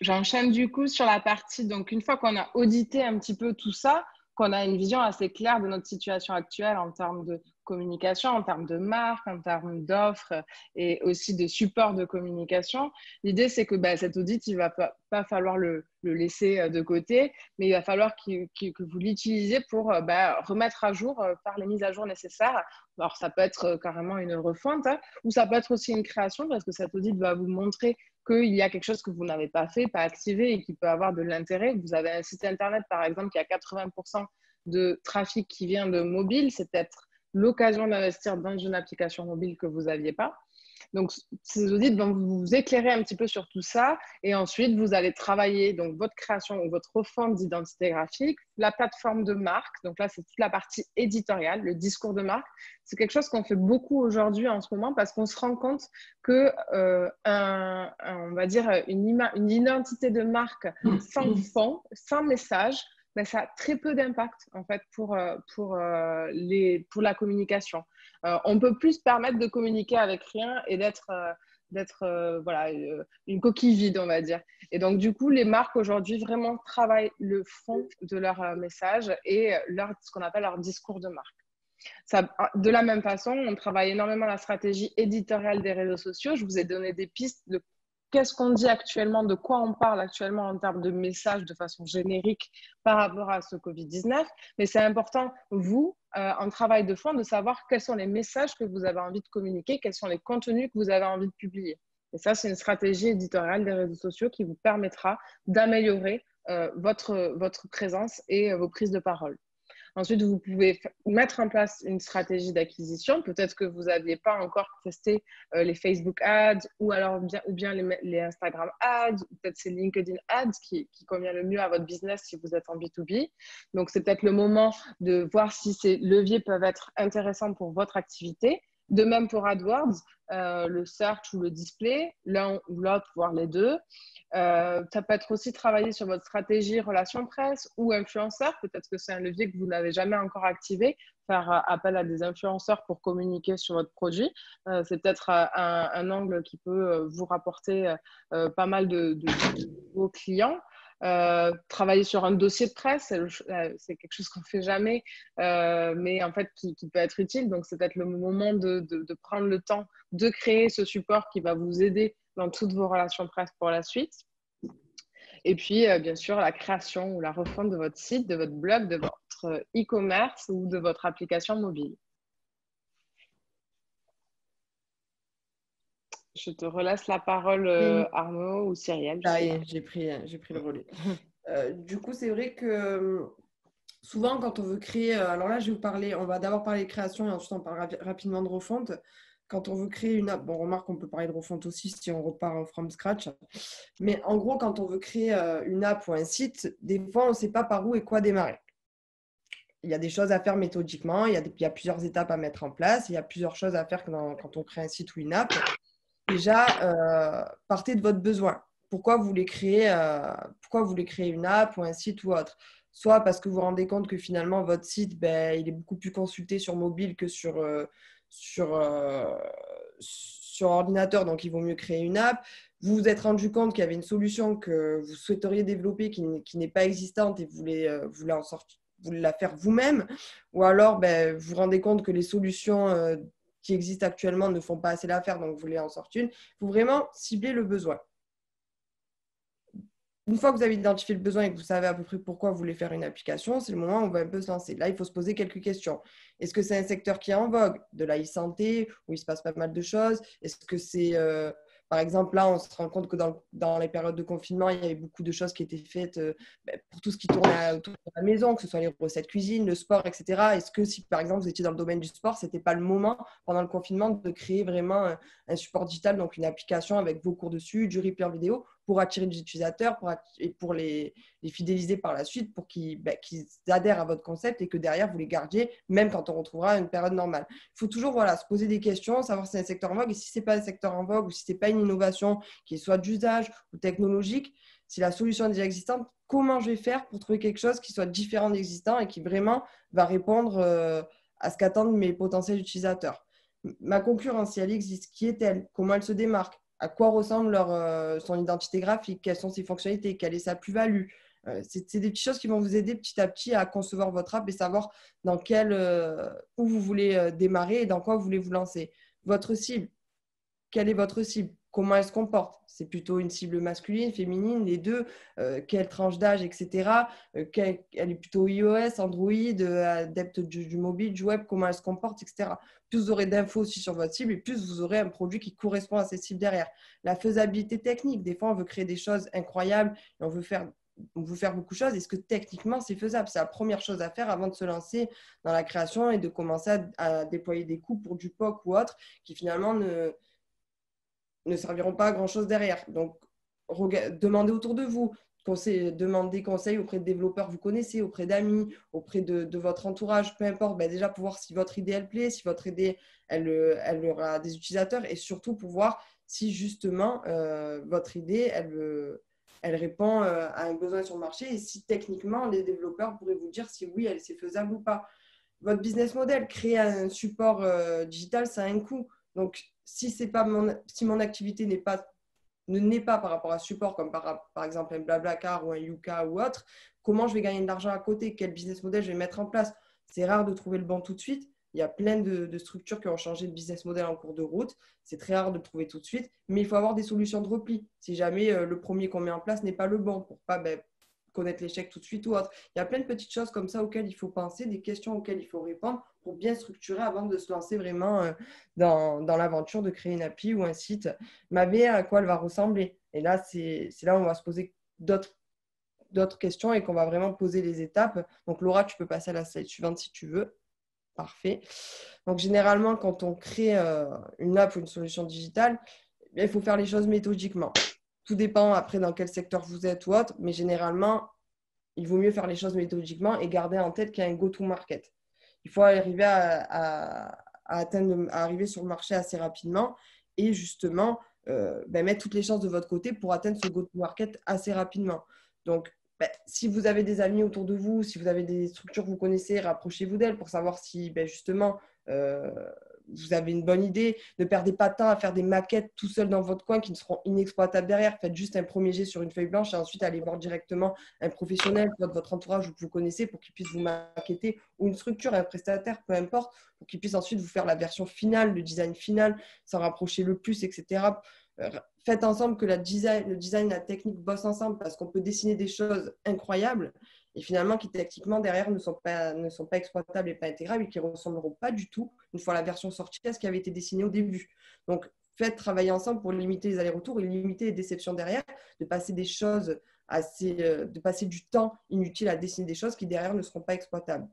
J'enchaîne du coup sur la partie, donc une fois qu'on a audité un petit peu tout ça, qu'on a une vision assez claire de notre situation actuelle en termes de communication, en termes de marque, en termes d'offres et aussi de support de communication. L'idée, c'est que cet audit, il ne va pas falloir le laisser de côté, mais il va falloir que vous l'utilisiez pour remettre à jour, faire les mises à jour nécessaires. Alors, ça peut être carrément une refonte, hein, ou ça peut être aussi une création, parce que cet audit va vous montrer qu'il y a quelque chose que vous n'avez pas fait, pas activé et qui peut avoir de l'intérêt. Vous avez un site internet, par exemple, qui a 80% de trafic qui vient de mobile. C'est peut-être l'occasion d'investir dans une application mobile que vous n'aviez pas. Donc, ces audits vont vous éclairer un petit peu sur tout ça. Et ensuite, vous allez travailler donc, votre création ou votre refonte d'identité graphique, la plateforme de marque. Donc là, c'est toute la partie éditoriale, le discours de marque. C'est quelque chose qu'on fait beaucoup aujourd'hui en ce moment parce qu'on se rend compte que, on va dire, une identité de marque sans fond, sans message, ça a très peu d'impact en fait pour la communication. On peut plus se permettre de communiquer avec rien et d'être une coquille vide, on va dire. Et donc, du coup, les marques aujourd'hui vraiment travaillent le fond de leur message et ce qu'on appelle leur discours de marque. De la même façon, on travaille énormément la stratégie éditoriale des réseaux sociaux. Je vous ai donné des pistes de qu'est-ce qu'on dit actuellement, de quoi on parle actuellement en termes de messages de façon générique par rapport à ce Covid-19. Mais c'est important, vous, en travail de fond, de savoir quels sont les messages que vous avez envie de communiquer, quels sont les contenus que vous avez envie de publier. Et ça, c'est une stratégie éditoriale des réseaux sociaux qui vous permettra d'améliorer votre présence et vos prises de parole. Ensuite, vous pouvez mettre en place une stratégie d'acquisition. Peut-être que vous n'aviez pas encore testé les Facebook Ads ou bien les Instagram Ads, ou peut-être c'est LinkedIn Ads qui convient le mieux à votre business si vous êtes en B2B. Donc, c'est peut-être le moment de voir si ces leviers peuvent être intéressants pour votre activité. De même pour AdWords, le search ou le display, l'un ou l'autre, voire les deux. Ça peut être aussi travailler sur votre stratégie relation presse ou influenceur. Peut-être que c'est un levier que vous n'avez jamais encore activé. Faire appel à des influenceurs pour communiquer sur votre produit. C'est peut-être un angle qui peut vous rapporter pas mal de vos clients. Travailler sur un dossier de presse, c'est quelque chose qu'on ne fait jamais, mais en fait qui peut être utile. Donc, c'est peut-être le moment de prendre le temps de créer ce support qui va vous aider dans toutes vos relations presse pour la suite. Et puis, bien sûr, la création ou la refonte de votre site, de votre blog, de votre e-commerce ou de votre application mobile. Je te relaisse la parole, Arnaud ou Cyrielle. Ça y est, j'ai pris le relais. Du coup, c'est vrai que souvent, quand on veut créer, alors là, on va d'abord parler de création et ensuite on parlera rapidement de refonte. Quand on veut créer une app, bon, remarque, on peut parler de refonte aussi si on repart from scratch. Mais en gros, quand on veut créer une app ou un site, des fois, on ne sait pas par où et quoi démarrer. Il y a des choses à faire méthodiquement, il y a plusieurs étapes à mettre en place, il y a plusieurs choses à faire quand on crée un site ou une app. Déjà, partez de votre besoin. Pourquoi vous voulez créer une app ou un site ou autre? Soit parce que vous vous rendez compte que finalement, votre site, il est beaucoup plus consulté sur mobile que sur ordinateur, donc il vaut mieux créer une app. Vous vous êtes rendu compte qu'il y avait une solution que vous souhaiteriez développer qui n'est pas existante et vous voulez la faire vous-même. Ou alors, vous vous rendez compte que les solutions qui existent actuellement ne font pas assez l'affaire, donc vous voulez en sortir une. Il faut vraiment cibler le besoin. Une fois que vous avez identifié le besoin et que vous savez à peu près pourquoi vous voulez faire une application, c'est le moment où on va un peu se lancer. Là, il faut se poser quelques questions. Est-ce que c'est un secteur qui est en vogue? De la e-santé, où il se passe pas mal de choses? Est-ce que c'est, par exemple, là, on se rend compte que dans les périodes de confinement, il y avait beaucoup de choses qui étaient faites pour tout ce qui tourne autour de la maison, que ce soit les recettes cuisine, le sport, etc. Est-ce que si, par exemple, vous étiez dans le domaine du sport, ce n'était pas le moment, pendant le confinement, de créer vraiment un support digital, donc une application avec vos cours dessus, du replay en vidéo, pour attirer des utilisateurs et pour les fidéliser par la suite, pour qu'ils adhèrent à votre concept et que derrière, vous les gardiez, même quand on retrouvera une période normale. Il faut toujours se poser des questions, savoir si c'est un secteur en vogue et si ce n'est pas un secteur en vogue ou si ce n'est pas une innovation qui est soit d'usage ou technologique, si la solution est déjà existante, comment je vais faire pour trouver quelque chose qui soit différent de l'existant et qui vraiment va répondre à ce qu'attendent mes potentiels utilisateurs. Ma concurrence, si elle existe, qui est-elle? Comment elle se démarque? À quoi ressemble son identité graphique? Quelles sont ses fonctionnalités? Quelle est sa plus-value? C'est des petites choses qui vont vous aider petit à petit à concevoir votre app et savoir où vous voulez démarrer et dans quoi vous voulez vous lancer. Votre cible, quelle est votre cible? Comment elle se comporte? C'est plutôt une cible masculine, féminine, les deux? Quelle tranche d'âge, etc. Elle est plutôt iOS, Android, adepte du mobile, du web, comment elle se comporte, etc. Plus vous aurez d'infos aussi sur votre cible et plus vous aurez un produit qui correspond à cette cible derrière. La faisabilité technique, des fois on veut créer des choses incroyables et on veut faire beaucoup de choses. Est-ce que techniquement c'est faisable? C'est la première chose à faire avant de se lancer dans la création et de commencer à déployer des coûts pour du POC ou autre qui finalement ne serviront pas à grand-chose derrière. Donc, demandez autour de vous, demandez conseil auprès de développeurs que vous connaissez, auprès d'amis, auprès de votre entourage, peu importe, déjà pour voir si votre idée, elle plaît, si votre idée, elle aura des utilisateurs et surtout pour voir si justement votre idée, elle répond à un besoin sur le marché et si techniquement, les développeurs pourraient vous dire si oui, c'est faisable ou pas. Votre business model, créer un support digital, ça a un coût. Donc, si mon activité n'est pas par rapport à ce support, comme par exemple un Blablacar ou un Yuka ou autre, comment je vais gagner de l'argent à côté? Quel business model je vais mettre en place? C'est rare de trouver le bon tout de suite. Il y a plein de structures qui ont changé de business model en cours de route. C'est très rare de le trouver tout de suite, mais il faut avoir des solutions de repli. Si jamais le premier qu'on met en place n'est pas le bon, pour pas connaître l'échec tout de suite ou autre. Il y a plein de petites choses comme ça auxquelles il faut penser, des questions auxquelles il faut répondre pour bien structurer avant de se lancer vraiment dans l'aventure de créer une appli ou un site. Ma V, à quoi elle va ressembler? Et là, c'est là où on va se poser d'autres questions et qu'on va vraiment poser les étapes. Donc, Laura, tu peux passer à la slide suivante si tu veux. Parfait. Donc, généralement, quand on crée une app ou une solution digitale, il faut faire les choses méthodiquement. Tout dépend après dans quel secteur vous êtes ou autre, mais généralement, il vaut mieux faire les choses méthodiquement et garder en tête qu'il y a un go-to-market. Il faut arriver à arriver sur le marché assez rapidement et justement mettre toutes les chances de votre côté pour atteindre ce go-to-market assez rapidement. Donc, si vous avez des amis autour de vous, si vous avez des structures que vous connaissez, rapprochez-vous d'elles pour savoir si justement vous avez une bonne idée. Ne perdez pas de temps à faire des maquettes tout seul dans votre coin qui ne seront inexploitables derrière. Faites juste un premier jet sur une feuille blanche et ensuite allez voir directement un professionnel, soit de votre entourage ou que vous connaissez, pour qu'il puisse vous maqueter, ou une structure, un prestataire, peu importe, pour qu'il puisse ensuite vous faire la version finale, le design final, s'en rapprocher le plus, etc. Faites ensemble que le design, la technique bossent ensemble, parce qu'on peut dessiner des choses incroyables et finalement qui techniquement derrière ne sont pas exploitables et pas intégrables et qui ne ressembleront pas du tout, une fois la version sortie, à ce qui avait été dessiné au début. Donc faites travailler ensemble pour limiter les allers-retours et limiter les déceptions derrière, de passer de passer du temps inutile à dessiner des choses qui derrière ne seront pas exploitables.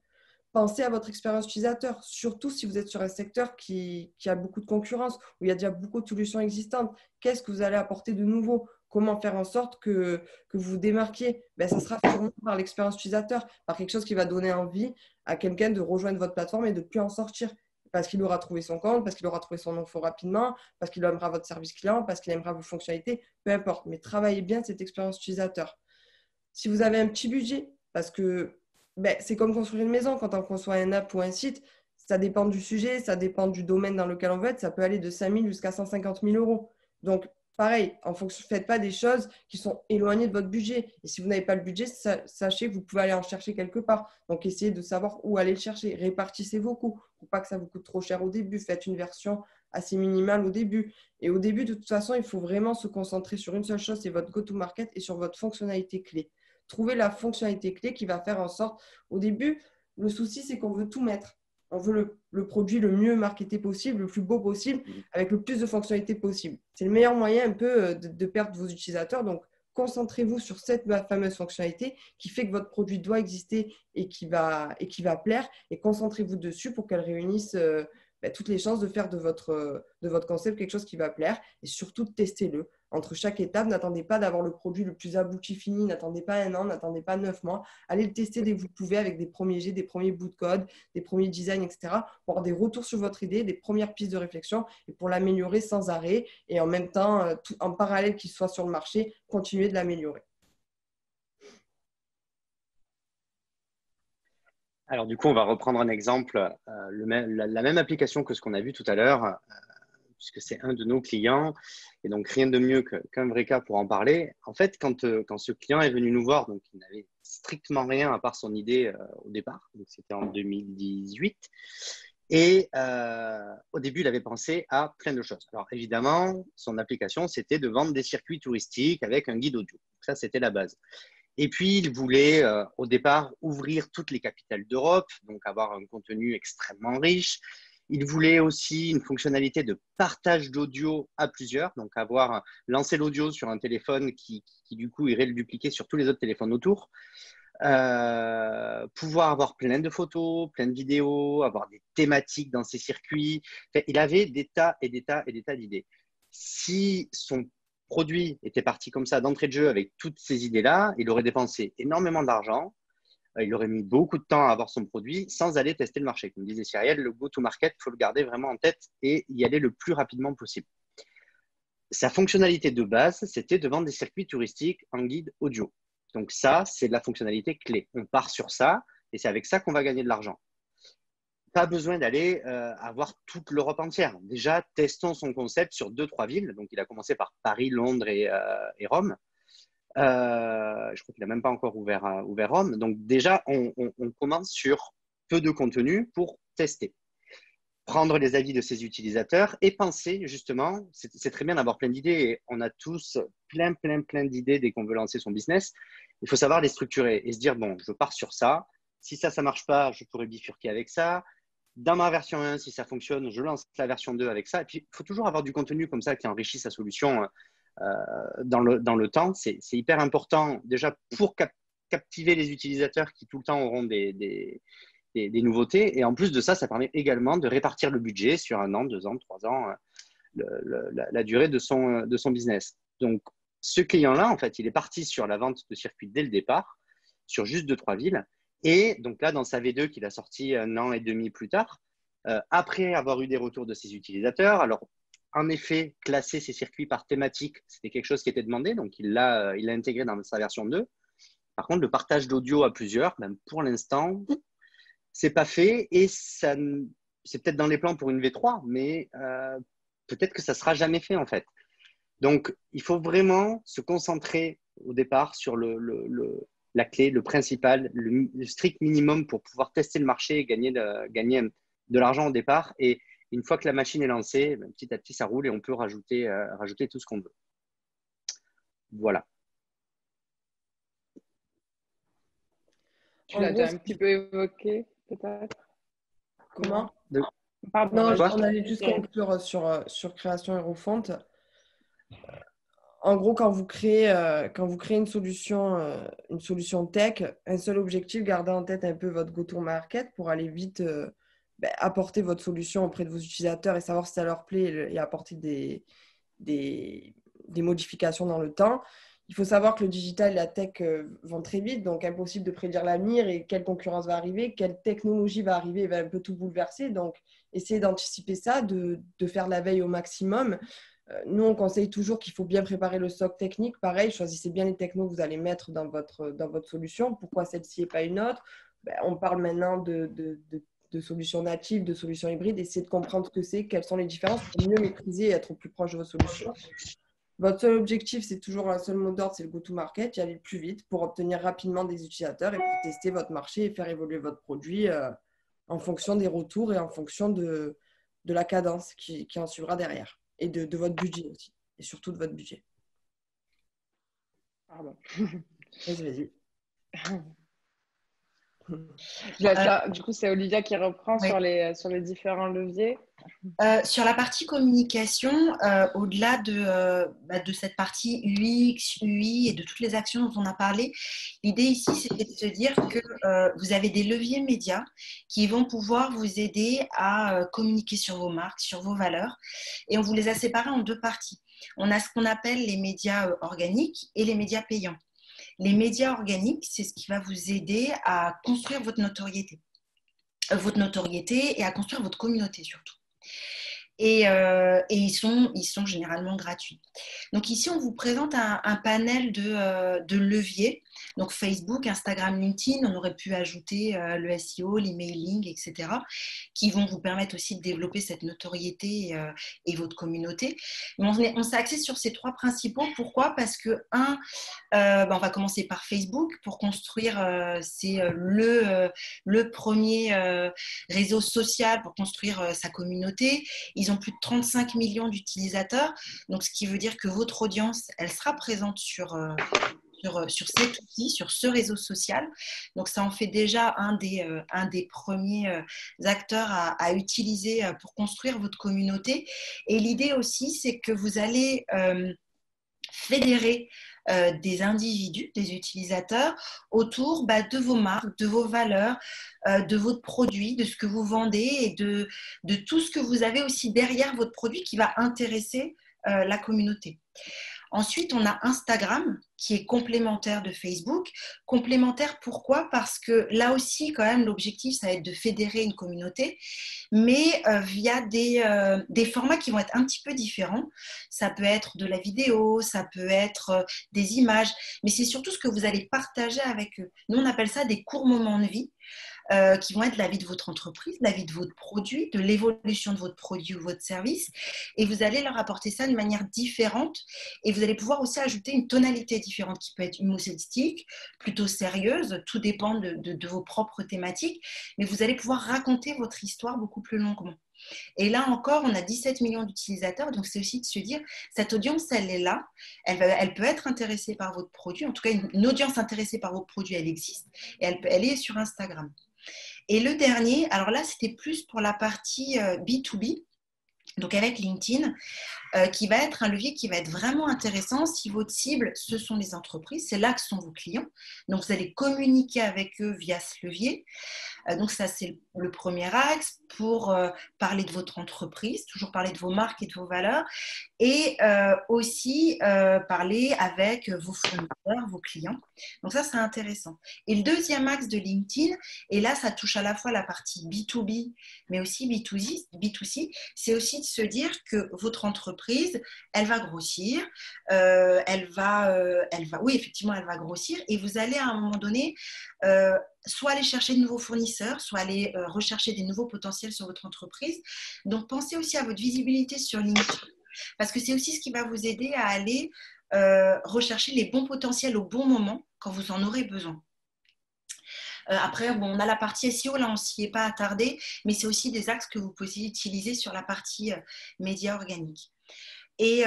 Pensez à votre expérience utilisateur, surtout si vous êtes sur un secteur qui a beaucoup de concurrence, où il y a déjà beaucoup de solutions existantes. Qu'est-ce que vous allez apporter de nouveau? Comment faire en sorte que vous vous démarquiez? Ça sera sûrement par l'expérience utilisateur, par quelque chose qui va donner envie à quelqu'un de rejoindre votre plateforme et de ne plus en sortir. Parce qu'il aura trouvé son compte, parce qu'il aura trouvé son info rapidement, parce qu'il aimera votre service client, parce qu'il aimera vos fonctionnalités, peu importe. Mais travaillez bien cette expérience utilisateur. Si vous avez un petit budget, parce que c'est comme construire une maison. Quand on conçoit un app ou un site, ça dépend du sujet, ça dépend du domaine dans lequel on veut être. Ça peut aller de 5 000 jusqu'à 150 000 euros. Donc, pareil, faites pas des choses qui sont éloignées de votre budget. Et si vous n'avez pas le budget, sachez que vous pouvez aller en chercher quelque part. Donc, essayez de savoir où aller le chercher. Répartissez vos coûts pour pas que ça vous coûte trop cher au début. Faites une version assez minimale au début. Et au début, de toute façon, il faut vraiment se concentrer sur une seule chose, c'est votre go-to-market et sur votre fonctionnalité clé. Trouver la fonctionnalité clé qui va faire en sorte… Au début, le souci, c'est qu'on veut tout mettre. On veut le produit le mieux marketé possible, le plus beau possible, avec le plus de fonctionnalités possible. C'est le meilleur moyen un peu de perdre vos utilisateurs. Donc, concentrez-vous sur cette fameuse fonctionnalité qui fait que votre produit doit exister et qui va plaire. Et concentrez-vous dessus pour qu'elle réunisse toutes les chances de faire de votre concept quelque chose qui va plaire. Et surtout, testez-le. Entre chaque étape, n'attendez pas d'avoir le produit le plus abouti, fini. N'attendez pas 1 an, n'attendez pas 9 mois. Allez le tester dès que vous pouvez avec des premiers jets, des premiers bouts de code, des premiers designs, etc. Pour avoir des retours sur votre idée, des premières pistes de réflexion et pour l'améliorer sans arrêt. Et en même temps, en parallèle qu'il soit sur le marché, continuer de l'améliorer. Alors, du coup, on va reprendre un exemple, la même application que ce qu'on a vu tout à l'heure, puisque c'est un de nos clients. Et donc, rien de mieux qu'un vrai cas pour en parler. En fait, quand ce client est venu nous voir, donc il n'avait strictement rien à part son idée au départ. Donc, c'était en 2018. Et au début, il avait pensé à plein de choses. Alors, évidemment, son application, c'était de vendre des circuits touristiques avec un guide audio. Ça, c'était la base. Et puis, il voulait au départ ouvrir toutes les capitales d'Europe, donc avoir un contenu extrêmement riche. Il voulait aussi une fonctionnalité de partage d'audio à plusieurs, donc lancer l'audio sur un téléphone qui du coup irait le dupliquer sur tous les autres téléphones autour. Pouvoir avoir plein de photos, plein de vidéos, avoir des thématiques dans ses circuits. Enfin, il avait des tas et des tas et des tas d'idées. Si son produit était parti comme ça d'entrée de jeu avec toutes ces idées-là, il aurait dépensé énormément d'argent, il aurait mis beaucoup de temps à avoir son produit sans aller tester le marché. Comme disait Cyrielle, le go-to-market, il faut le garder vraiment en tête et y aller le plus rapidement possible. Sa fonctionnalité de base, c'était de vendre des circuits touristiques en guide audio. Donc ça, c'est la fonctionnalité clé. On part sur ça et c'est avec ça qu'on va gagner de l'argent. Pas besoin d'aller avoir toute l'Europe entière. Déjà, testons son concept sur 2-3 villes. Donc, il a commencé par Paris, Londres et Rome. Je crois qu'il n'a même pas encore ouvert Rome. Donc, déjà, on commence sur peu de contenu pour tester. Prendre les avis de ses utilisateurs et penser, justement, c'est très bien d'avoir plein d'idées. Et on a tous plein d'idées dès qu'on veut lancer son business. Il faut savoir les structurer et se dire, bon, je pars sur ça. Si ça ne marche pas, je pourrais bifurquer avec ça. Dans ma version 1, si ça fonctionne, je lance la version 2 avec ça. Et puis, il faut toujours avoir du contenu comme ça qui enrichit sa solution dans le temps. C'est hyper important déjà pour captiver les utilisateurs qui tout le temps auront des nouveautés. Et en plus de ça, ça permet également de répartir le budget sur 1 an, 2 ans, 3 ans, la durée de son business. Donc, ce client-là, en fait, il est parti sur la vente de circuits dès le départ, sur juste 2-3 villes. Et donc là, dans sa V2 qu'il a sorti 1 an et demi plus tard, après avoir eu des retours de ses utilisateurs, alors en effet, classer ses circuits par thématique, c'était quelque chose qui était demandé, donc il l'a intégré dans sa version 2. Par contre, le partage d'audio à plusieurs, même pour l'instant, c'est pas fait et ça c'est peut-être dans les plans pour une V3, mais peut-être que ça ne sera jamais fait en fait. Donc, il faut vraiment se concentrer au départ sur la clé, le principal, le strict minimum pour pouvoir tester le marché et gagner de l'argent au départ. Et une fois que la machine est lancée, petit à petit, ça roule et on peut rajouter tout ce qu'on veut. Voilà. Tu l'as déjà un petit peu évoqué, peut-être? Comment? Pardon, non, on allait juste conclure sur création et refonte. En gros, quand vous créez une solution tech, un seul objectif, gardez en tête un peu votre go-to-market pour aller vite apporter votre solution auprès de vos utilisateurs et savoir si ça leur plaît et apporter des modifications dans le temps. Il faut savoir que le digital et la tech vont très vite, donc impossible de prédire l'avenir et quelle concurrence va arriver, quelle technologie va arriver et va un peu tout bouleverser. Donc, essayez d'anticiper ça, de faire la veille au maximum. Nous, on conseille toujours qu'il faut bien préparer le socle technique. Pareil, choisissez bien les technos que vous allez mettre dans votre solution. Pourquoi celle-ci et pas une autre? On parle maintenant de solutions natives, de solutions hybrides. Essayez de comprendre ce que c'est, quelles sont les différences pour mieux maîtriser et être au plus proche de votre solution. Votre seul objectif, c'est toujours un seul mot d'ordre, c'est le go-to-market, y aller le plus vite pour obtenir rapidement des utilisateurs et pour tester votre marché et faire évoluer votre produit en fonction des retours et en fonction de la cadence qui en suivra derrière. Et de votre budget aussi. Et surtout de votre budget. Pardon. Vas-y. Du coup, c'est Olivia qui reprend sur les différents leviers. Sur la partie communication, au-delà de cette partie UX, UI et de toutes les actions dont on a parlé, l'idée ici, c'était de se dire que vous avez des leviers médias qui vont pouvoir vous aider à communiquer sur vos marques, sur vos valeurs. Et on vous les a séparés en deux parties. On a ce qu'on appelle les médias organiques et les médias payants. Les médias organiques, c'est ce qui va vous aider à construire votre notoriété et à construire votre communauté surtout. Et ils sont généralement gratuits. Donc ici, on vous présente un panel de leviers. Donc Facebook, Instagram, LinkedIn, on aurait pu ajouter le SEO, l'emailing, etc., qui vont vous permettre aussi de développer cette notoriété et votre communauté. Mais on s'est axé sur ces trois principaux. Pourquoi? Parce que, on va commencer par Facebook pour construire, c'est le premier réseau social pour construire sa communauté. Ils ont plus de 35 millions d'utilisateurs, donc ce qui veut dire que votre audience, elle sera présente sur cet outil, sur ce réseau social. Donc, ça en fait déjà un des premiers acteurs à utiliser pour construire votre communauté. Et l'idée aussi, c'est que vous allez fédérer des individus, des utilisateurs autour de vos marques, de vos valeurs, de votre produit, de ce que vous vendez et de tout ce que vous avez aussi derrière votre produit qui va intéresser la communauté. Ensuite, on a Instagram qui est complémentaire de Facebook. Complémentaire, pourquoi? Parce que là aussi, quand même, l'objectif, ça va être de fédérer une communauté, mais via des formats qui vont être un petit peu différents. Ça peut être de la vidéo, ça peut être des images, mais c'est surtout ce que vous allez partager avec eux. Nous, on appelle ça des courts moments de vie. Qui vont être la vie de votre entreprise, la vie de votre produit, de l'évolution de votre produit ou votre service. Et vous allez leur apporter ça de manière différente. Et vous allez pouvoir aussi ajouter une tonalité différente qui peut être humoristique, plutôt sérieuse. Tout dépend de vos propres thématiques. Mais vous allez pouvoir raconter votre histoire beaucoup plus longuement. Et là encore, on a 17 millions d'utilisateurs. Donc, c'est aussi de se dire, cette audience, elle est là. Elle peut être intéressée par votre produit. En tout cas, une audience intéressée par votre produit, elle existe. Et elle est sur Instagram. Et le dernier, alors là, c'était plus pour la partie B2B, donc avec LinkedIn, qui va être un levier qui va être vraiment intéressant si votre cible, ce sont les entreprises, c'est là que sont vos clients. Donc, vous allez communiquer avec eux via ce levier. Donc, ça, c'est le premier axe pour parler de votre entreprise, toujours parler de vos marques et de vos valeurs, et aussi parler avec vos fournisseurs, vos clients. Donc, ça, c'est intéressant. Et le deuxième axe de LinkedIn, et là, ça touche à la fois la partie B2B, mais aussi B2C, c'est aussi de se dire que votre entreprise, elle va grossir, oui, effectivement, elle va grossir et vous allez à un moment donné soit aller chercher de nouveaux fournisseurs, soit aller rechercher des nouveaux potentiels sur votre entreprise. Donc, pensez aussi à votre visibilité sur LinkedIn parce que c'est aussi ce qui va vous aider à aller rechercher les bons potentiels au bon moment quand vous en aurez besoin. Après, bon, on a la partie SEO, là, on ne s'y est pas attardé, mais c'est aussi des axes que vous pouvez utiliser sur la partie médias organiques. Et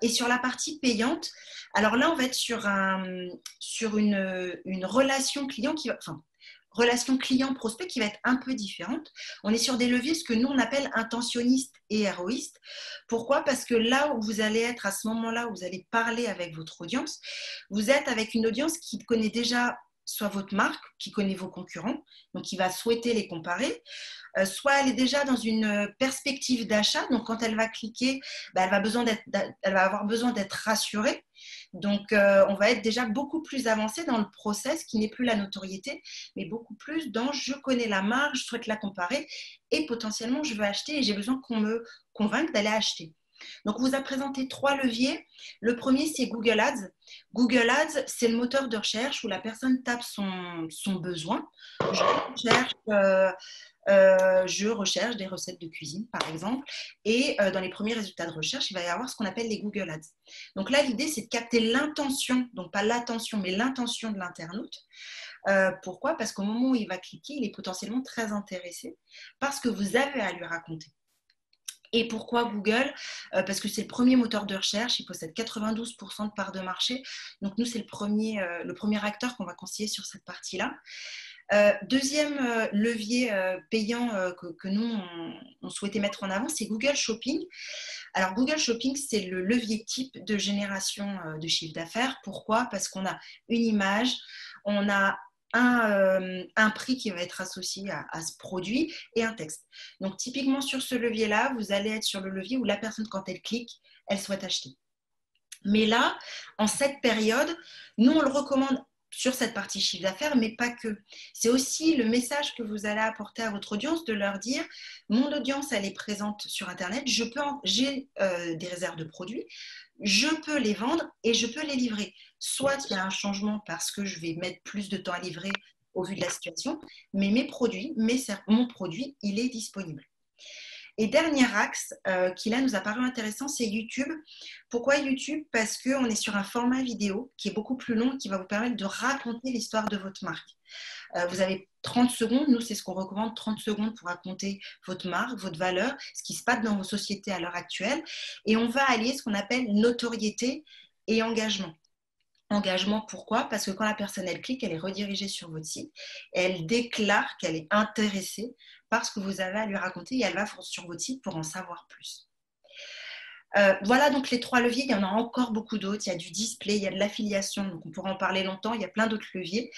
sur la partie payante, alors là, on va être sur une relation client relation client-prospect qui va être un peu différente. On est sur des leviers, ce que nous, on appelle intentionniste et héroïste. Pourquoi ? Parce que là où vous allez être à ce moment-là, où vous allez parler avec votre audience, vous êtes avec une audience qui connaît déjà soit votre marque, qui connaît vos concurrents, donc qui va souhaiter les comparer, soit elle est déjà dans une perspective d'achat, donc quand elle va cliquer, elle va avoir besoin d'être rassurée. Donc, on va être déjà beaucoup plus avancé dans le process qui n'est plus la notoriété, mais beaucoup plus dans je connais la marque, je souhaite la comparer et potentiellement je veux acheter et j'ai besoin qu'on me convainque d'aller acheter. Donc, on vous a présenté 3 leviers. Le premier, c'est Google Ads. Google Ads, c'est le moteur de recherche où la personne tape son besoin. Je recherche des recettes de cuisine, par exemple. Et dans les premiers résultats de recherche, il va y avoir ce qu'on appelle les Google Ads. Donc là, l'idée, c'est de capter l'intention, donc pas l'attention, mais l'intention de l'internaute. Pourquoi ? Parce qu'au moment où il va cliquer, il est potentiellement très intéressé par ce que vous avez à lui raconter. Et pourquoi Google ? Parce que c'est le premier moteur de recherche, il possède 92% de part de marché. Donc nous, c'est le premier acteur qu'on va conseiller sur cette partie-là. Deuxième levier payant que nous, on souhaitait mettre en avant, c'est Google Shopping. Alors Google Shopping, c'est le levier type de génération de chiffre d'affaires. Pourquoi ? Parce qu'on a une image, on a un prix qui va être associé à ce produit et un texte. Donc, typiquement, sur ce levier-là, vous allez être sur le levier où la personne, quand elle clique, elle souhaite acheter. Mais là, en cette période, nous, on le recommande sur cette partie chiffre d'affaires, mais pas que. C'est aussi le message que vous allez apporter à votre audience, de leur dire, mon audience, elle est présente sur Internet, j'ai des réserves de produits, je peux les vendre et je peux les livrer. Soit il y a un changement parce que je vais mettre plus de temps à livrer au vu de la situation, mais mon produit, il est disponible. Et dernier axe qui là nous a paru intéressant, c'est YouTube. Pourquoi YouTube ? Parce qu'on est sur un format vidéo qui est beaucoup plus long et qui va vous permettre de raconter l'histoire de votre marque. Vous avez 30 secondes, nous c'est ce qu'on recommande, 30 secondes pour raconter votre marque, votre valeur, ce qui se passe dans vos sociétés à l'heure actuelle. Et on va allier ce qu'on appelle notoriété et engagement. Engagement, pourquoi ? Parce que quand la personne, elle clique, elle est redirigée sur votre site, elle déclare qu'elle est intéressée par ce que vous avez à lui raconter et elle va sur votre site pour en savoir plus. Voilà donc les 3 leviers, il y en a encore beaucoup d'autres, il y a du display, il y a de l'affiliation, donc on pourra en parler longtemps, il y a plein d'autres leviers,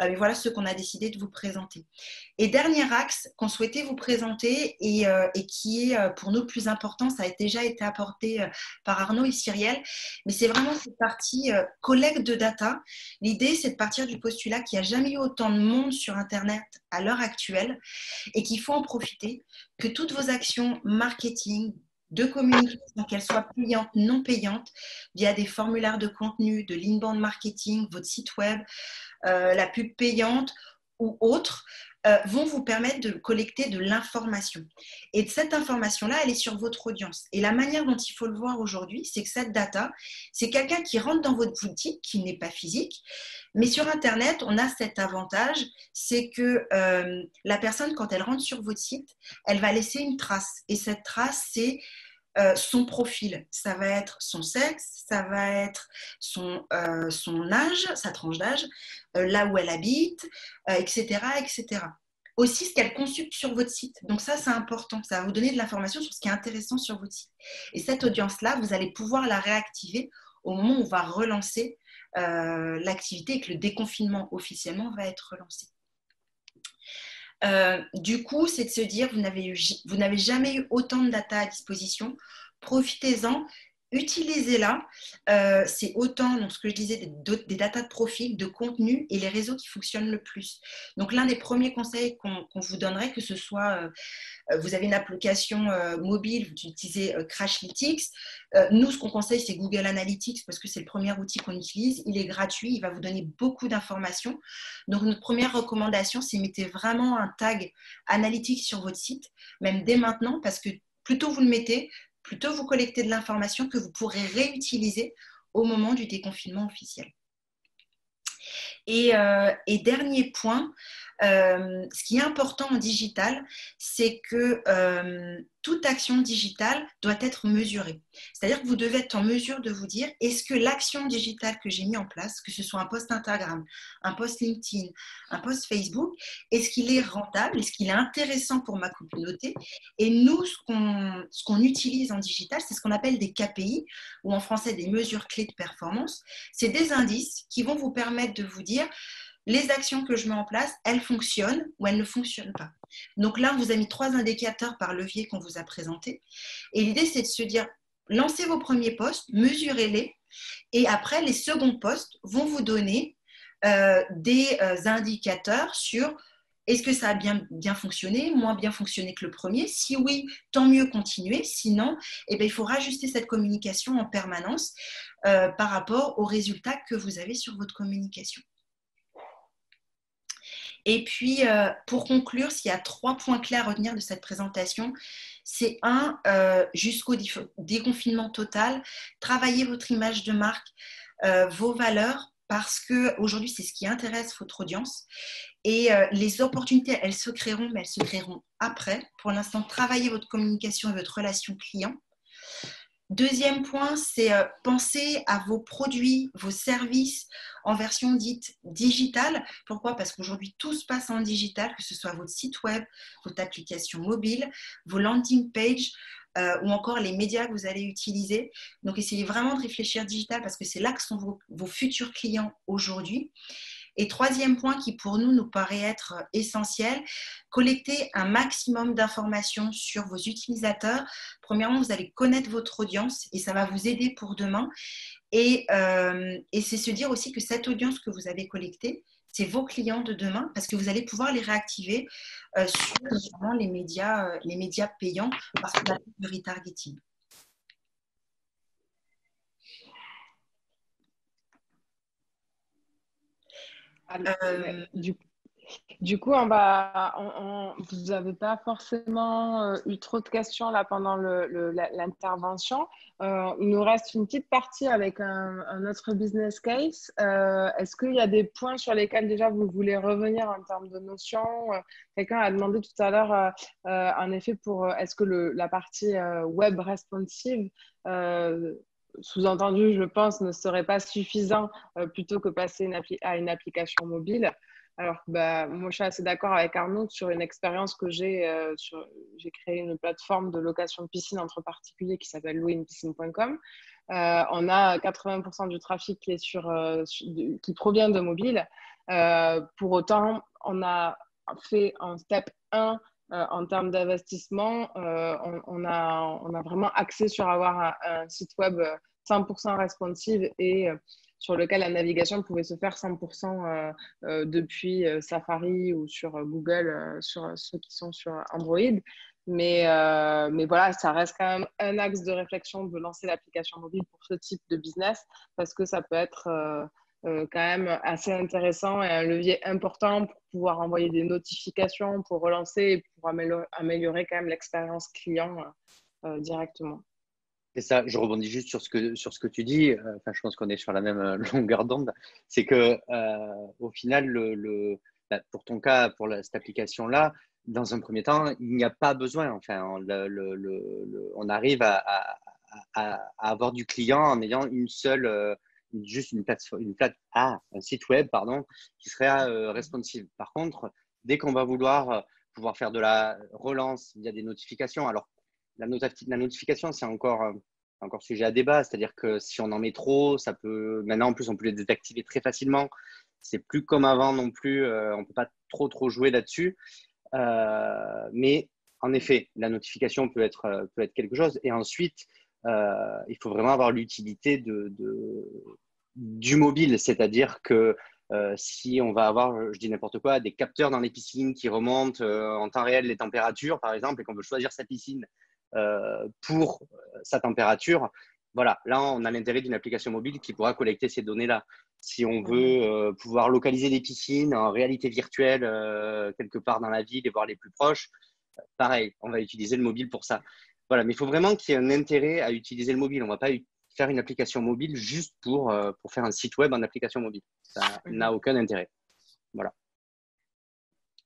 mais voilà ce qu'on a décidé de vous présenter. Et dernier axe qu'on souhaitait vous présenter et qui est pour nous le plus important, ça a déjà été apporté par Arnaud et Cyrielle, mais c'est vraiment cette partie collecte de data. L'idée, c'est de partir du postulat qu'il n'y a jamais eu autant de monde sur Internet à l'heure actuelle et qu'il faut en profiter, que toutes vos actions marketing, de communication, qu'elles soient payantes, non payantes, via des formulaires de contenu, de l'inbound marketing, votre site web, la pub payante ou autre, vont vous permettre de collecter de l'information. Et cette information-là, elle est sur votre audience. Et la manière dont il faut le voir aujourd'hui, c'est que cette data, c'est quelqu'un qui rentre dans votre boutique, qui n'est pas physique. Mais sur Internet, on a cet avantage, c'est que la personne, quand elle rentre sur votre site, elle va laisser une trace. Et cette trace, c'est son profil. Ça va être son sexe, ça va être son âge, sa tranche d'âge, là où elle habite, etc., etc. Aussi, ce qu'elle consulte sur votre site. Donc ça, c'est important. Ça va vous donner de l'information sur ce qui est intéressant sur votre site. Et cette audience-là, vous allez pouvoir la réactiver au moment où on va relancer l'activité et que le déconfinement officiellement va être relancé. Du coup, c'est de se dire, vous n'avez jamais eu autant de data à disposition. Profitez-en utilisez-la. C'est autant, donc, ce que je disais, des data de profil, de contenu et les réseaux qui fonctionnent le plus. Donc, l'un des premiers conseils qu'on vous donnerait, que ce soit, vous avez une application mobile, vous utilisez Crashlytics. Nous, ce qu'on conseille, c'est Google Analytics parce que c'est le premier outil qu'on utilise. Il est gratuit, il va vous donner beaucoup d'informations. Donc, notre première recommandation, c'est mettez vraiment un tag Analytics sur votre site, même dès maintenant, parce que plus tôt vous le mettez, plus tôt vous collectez de l'information que vous pourrez réutiliser au moment du déconfinement officiel. Et dernier point, ce qui est important en digital, c'est que toute action digitale doit être mesurée. C'est-à-dire que vous devez être en mesure de vous dire, est-ce que l'action digitale que j'ai mis en place, que ce soit un post Instagram, un post LinkedIn, un post Facebook, est-ce qu'il est rentable, est-ce qu'il est intéressant pour ma communauté? Et nous, ce qu'on utilise en digital, c'est ce qu'on appelle des KPI, ou en français des mesures clés de performance. C'est des indices qui vont vous permettre de vous dire, les actions que je mets en place, elles fonctionnent ou elles ne fonctionnent pas. Donc là, on vous a mis 3 indicateurs par levier qu'on vous a présentés. Et l'idée, c'est de se dire, lancez vos premiers posts, mesurez-les. Et après, les seconds posts vont vous donner des indicateurs sur est-ce que ça a bien fonctionné, moins bien fonctionné que le premier. Si oui, tant mieux, continuez. Sinon, eh bien, il faut rajuster cette communication en permanence par rapport aux résultats que vous avez sur votre communication. Et puis, pour conclure, s'il y a 3 points clés à retenir de cette présentation, c'est jusqu'au déconfinement total, travaillez votre image de marque, vos valeurs, parce qu'aujourd'hui, c'est ce qui intéresse votre audience. Et les opportunités, elles se créeront, mais elles se créeront après. Pour l'instant, travaillez votre communication et votre relation client. Deuxième point, c'est penser à vos produits, vos services en version dite digitale. Pourquoi? Parce qu'aujourd'hui, tout se passe en digital, que ce soit votre site web, votre application mobile, vos landing pages ou encore les médias que vous allez utiliser. Donc, essayez vraiment de réfléchir digital parce que c'est là que sont vos futurs clients aujourd'hui. Et troisième point qui pour nous paraît être essentiel, collecter un maximum d'informations sur vos utilisateurs. Premièrement, vous allez connaître votre audience et ça va vous aider pour demain. Et c'est se dire aussi que cette audience que vous avez collectée, c'est vos clients de demain parce que vous allez pouvoir les réactiver sur notamment les médias payants parce qu'on a le retargeting. Du coup, vous n'avez pas forcément eu trop de questions là pendant l'intervention. Il nous reste une petite partie avec un autre business case. Est-ce qu'il y a des points sur lesquels déjà vous voulez revenir en termes de notions? Quelqu'un a demandé tout à l'heure, en effet, est-ce que la partie web responsive sous-entendu, je pense, ne serait pas suffisant plutôt que passer à une application mobile. Alors, moi, je suis assez d'accord avec Arnaud sur une expérience que j'ai. J'ai créé une plateforme de location de piscine entre particuliers qui s'appelle louerinpiscine.com. On a 80% du trafic qui provient de mobile. Pour autant, on a fait en step 1 en termes d'investissement, on a vraiment axé sur avoir un site web 100% responsive et sur lequel la navigation pouvait se faire 100% depuis Safari ou sur Google, sur ceux qui sont sur Android. Mais voilà, ça reste quand même un axe de réflexion de lancer l'application mobile pour ce type de business parce que ça peut être quand même assez intéressant et un levier important pour pouvoir envoyer des notifications, pour relancer et pour améliorer quand même l'expérience client directement. C'est ça, je rebondis juste sur ce que tu dis. Enfin, je pense qu'on est sur la même longueur d'onde. C'est que au final, pour ton cas, pour cette application-là, dans un premier temps, il n'y a pas besoin. Enfin, on arrive à avoir du client en ayant juste un site web, qui serait responsive. Par contre, dès qu'on va vouloir pouvoir faire de la relance via des notifications, alors la notification, c'est encore sujet à débat. C'est-à-dire que si on en met trop, ça peut. Maintenant, en plus, on peut les désactiver très facilement. C'est plus comme avant non plus. On ne peut pas trop jouer là-dessus. Mais en effet, la notification peut être quelque chose. Et ensuite, il faut vraiment avoir l'utilité du mobile, c'est-à-dire que si on va avoir, je dis n'importe quoi, des capteurs dans les piscines qui remontent en temps réel les températures, par exemple, et qu'on veut choisir sa piscine pour sa température, voilà, là, on a l'intérêt d'une application mobile qui pourra collecter ces données-là. Si on veut pouvoir localiser des piscines en réalité virtuelle quelque part dans la ville et voir les plus proches, pareil, on va utiliser le mobile pour ça. Voilà, mais il faut vraiment qu'il y ait un intérêt à utiliser le mobile. On ne va pas faire une application mobile juste pour faire un site web en application mobile. Ça n'a aucun intérêt. Voilà.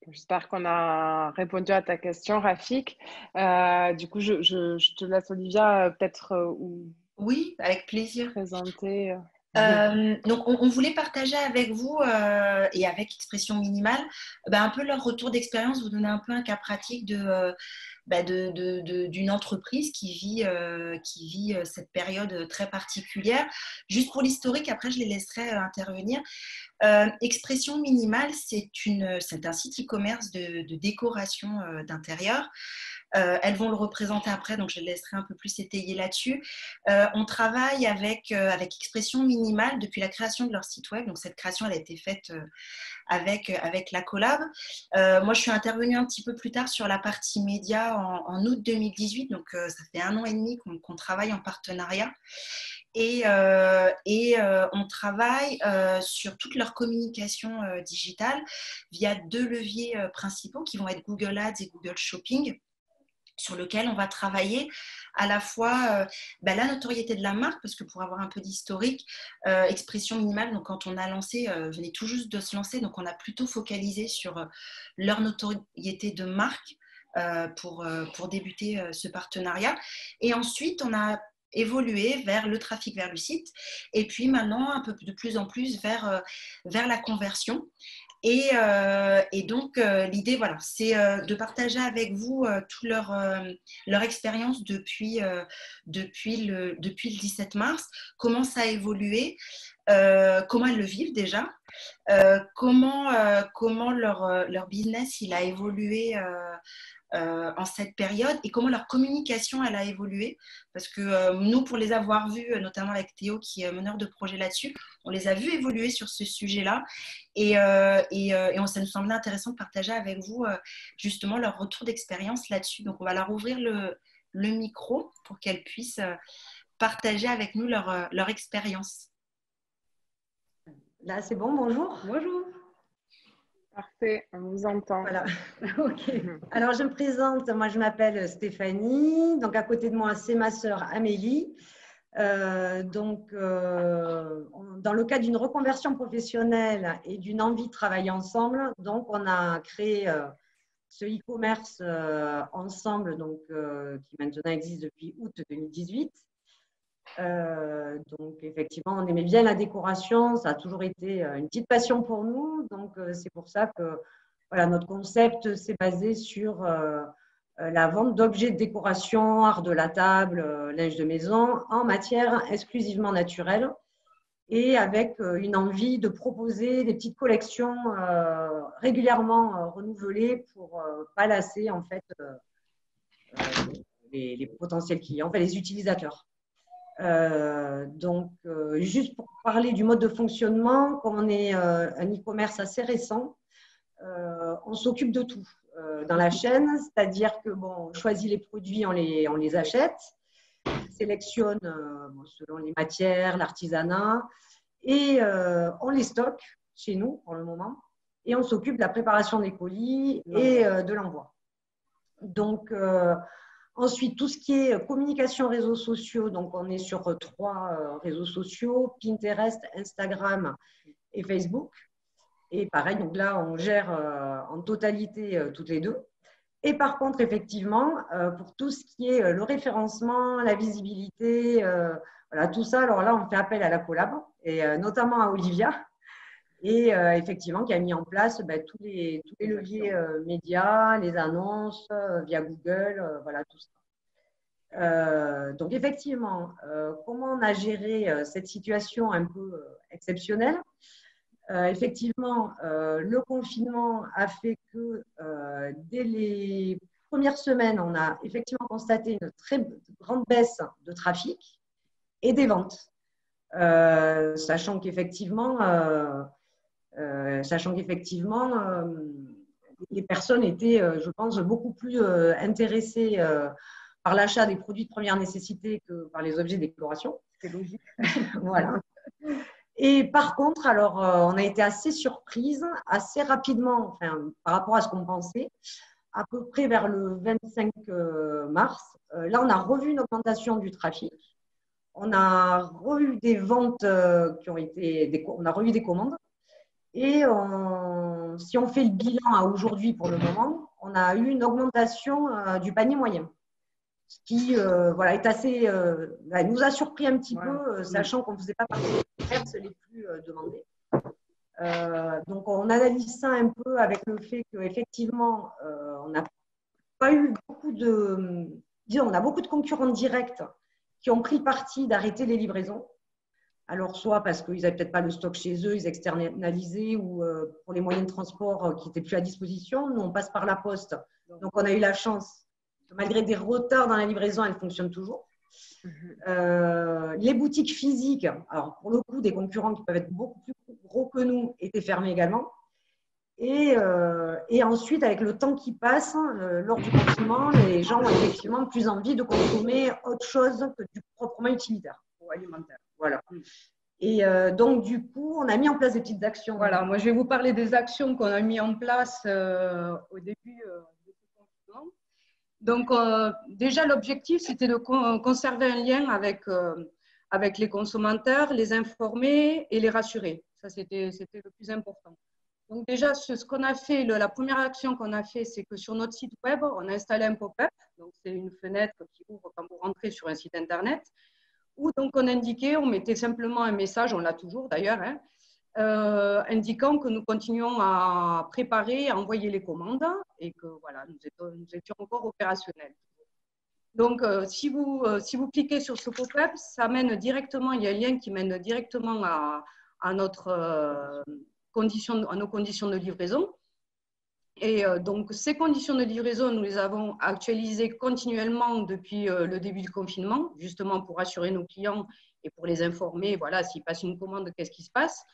J'espère qu'on a répondu à ta question, Rafik. Du coup, je te laisse, Olivia, peut-être Oui, avec plaisir. présenter. Donc, on voulait partager avec vous et avec Expression Minimale un peu leur retour d'expérience, vous donner un peu un cas pratique d'une entreprise qui vit cette période très particulière. Juste pour l'historique, après je les laisserai intervenir. Expression Minimale, c'est un site e-commerce de décoration d'intérieur. Elles vont le représenter après, donc je les laisserai un peu plus étayer là-dessus. On travaille avec Expression Minimale depuis la création de leur site web. Donc cette création, elle a été faite avec la collab. Moi, je suis intervenue un petit peu plus tard sur la partie média en août 2018. Donc ça fait 1 an et demi qu'on travaille en partenariat. Et on travaille sur toute leur communication digitale via 2 leviers principaux qui vont être Google Ads et Google Shopping, sur lequel on va travailler à la fois la notoriété de la marque, parce que pour avoir un peu d'historique, Expression Minimale, donc quand on a lancé, venait tout juste de se lancer, donc on a plutôt focalisé sur leur notoriété de marque pour débuter ce partenariat. Et ensuite, on a évolué vers le trafic vers le site, et puis maintenant un peu de plus en plus vers la conversion. Et donc, l'idée, voilà, c'est de partager avec vous toute leur expérience depuis le 17 mars, comment ça a évolué, comment elles le vivent déjà, comment leur business il a évolué en cette période et comment leur communication elle a évolué. Parce que nous, pour les avoir vus, notamment avec Théo qui est meneur de projet là-dessus, on les a vus évoluer sur ce sujet-là et ça nous semblait intéressant de partager avec vous justement leur retour d'expérience là-dessus. Donc, on va leur ouvrir le micro pour qu'elles puissent partager avec nous leur expérience. Là, c'est bon, bonjour. Bonjour. Parfait, on vous entend. Voilà, ok. Alors, je me présente, moi je m'appelle Stéphanie, donc à côté de moi, c'est ma sœur Amélie. Dans le cadre d'une reconversion professionnelle et d'une envie de travailler ensemble, donc on a créé ce e-commerce ensemble, donc, qui maintenant existe depuis août 2018. Donc effectivement, on aimait bien la décoration, ça a toujours été une petite passion pour nous. Donc c'est pour ça que voilà, notre concept s'est basé sur la vente d'objets de décoration, art de la table, linge de maison en matière exclusivement naturelle et avec une envie de proposer des petites collections régulièrement renouvelées pour pas lasser en fait les potentiels clients, enfin, les utilisateurs. Juste pour parler du mode de fonctionnement, comme on est un e-commerce assez récent, on s'occupe de tout dans la chaîne, c'est-à-dire que on choisit les produits, on les achète, on sélectionne selon les matières, l'artisanat, et on les stocke chez nous pour le moment, et on s'occupe de la préparation des colis et de l'envoi. Donc, ensuite, tout ce qui est communication réseaux sociaux, donc on est sur 3 réseaux sociaux, Pinterest, Instagram et Facebook. Et pareil, donc là, on gère en totalité toutes les 2. Et par contre, effectivement, pour tout ce qui est le référencement, la visibilité, voilà, tout ça, alors là, on fait appel à la collab, et notamment à Olivia, et effectivement, qui a mis en place tous les leviers médias, les annonces via Google, voilà, tout ça. Donc, effectivement, comment on a géré cette situation un peu exceptionnelle? Effectivement, le confinement a fait que dès les première semaine, on a effectivement constaté une très grande baisse de trafic et des ventes, sachant qu'effectivement, les personnes étaient, je pense, beaucoup plus intéressées par l'achat des produits de première nécessité que par les objets de décoration. C'est logique. Voilà. Et par contre, alors, on a été assez surprise, assez rapidement, enfin, par rapport à ce qu'on pensait, à peu près vers le 25 mars. Là, on a revu une augmentation du trafic. On a revu des ventes qui ont été, on a revu des commandes. Et si on fait le bilan à aujourd'hui pour le moment, on a eu une augmentation du panier moyen. Ce qui voilà, est assez, nous a surpris un petit peu, sachant qu'on ne faisait pas partie des commerces les plus demandés. Donc, on analyse ça un peu avec le fait qu'effectivement, on n'a pas eu beaucoup de… Disons, on a beaucoup de concurrents directs qui ont pris le parti d'arrêter les livraisons. Alors, soit parce qu'ils n'avaient peut-être pas le stock chez eux, ils externalisaient, ou pour les moyens de transport qui n'étaient plus à disposition. Nous, on passe par la poste. Donc, on a eu la chance que malgré des retards dans la livraison, elle fonctionne toujours. Les boutiques physiques, alors pour le coup, des concurrents qui peuvent être beaucoup plus gros que nous, étaient fermés également. Et ensuite, avec le temps qui passe, lors du confinement, les gens ont effectivement plus envie de consommer autre chose que du proprement utilitaire ou alimentaire. Voilà. Et donc, du coup, on a mis en place des petites actions. Voilà, moi, je vais vous parler des actions qu'on a mis en place au début de ce confinement. Donc, déjà, l'objectif, c'était de conserver un lien avec les consommateurs, les informer et les rassurer. Ça, c'était le plus important. Donc, déjà, ce qu'on a fait, la première action qu'on a fait, c'est que sur notre site web, on a installé un pop-up. Donc, c'est une fenêtre qui ouvre quand vous rentrez sur un site Internet, où donc on indiquait, on mettait simplement un message, on l'a toujours d'ailleurs, hein, indiquant que nous continuons à préparer, à envoyer les commandes et que voilà, nous étions encore opérationnels. Donc, si vous cliquez sur ce pop-up, ça mène directement, il y a un lien qui mène directement à nos conditions de livraison. Et donc, ces conditions de livraison, nous les avons actualisées continuellement depuis le début du confinement, justement pour assurer nos clients et pour les informer, voilà, s'ils passent une commande, qu'est-ce qui se passe.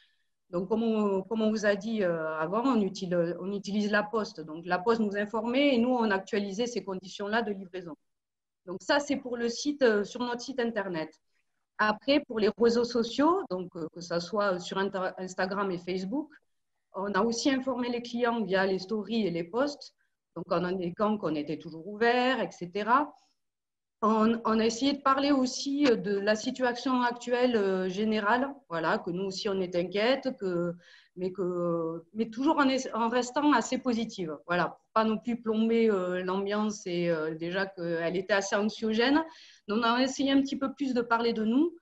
Donc, comme on vous a dit avant, on utilise la poste. Donc, la poste nous informait et nous, on actualisait ces conditions-là de livraison. Donc, ça, c'est pour le site, sur notre site Internet. Après, pour les réseaux sociaux, donc que ce soit sur Instagram et Facebook, on a aussi informé les clients via les stories et les posts, donc en indiquant qu'on était toujours ouvert, etc. On a essayé de parler aussi de la situation actuelle générale, voilà, que nous aussi on est inquiète, mais toujours en restant assez positive, voilà, pour pas non plus plomber l'ambiance et déjà qu'elle était assez anxiogène. Donc on a essayé un petit peu plus de parler de nous,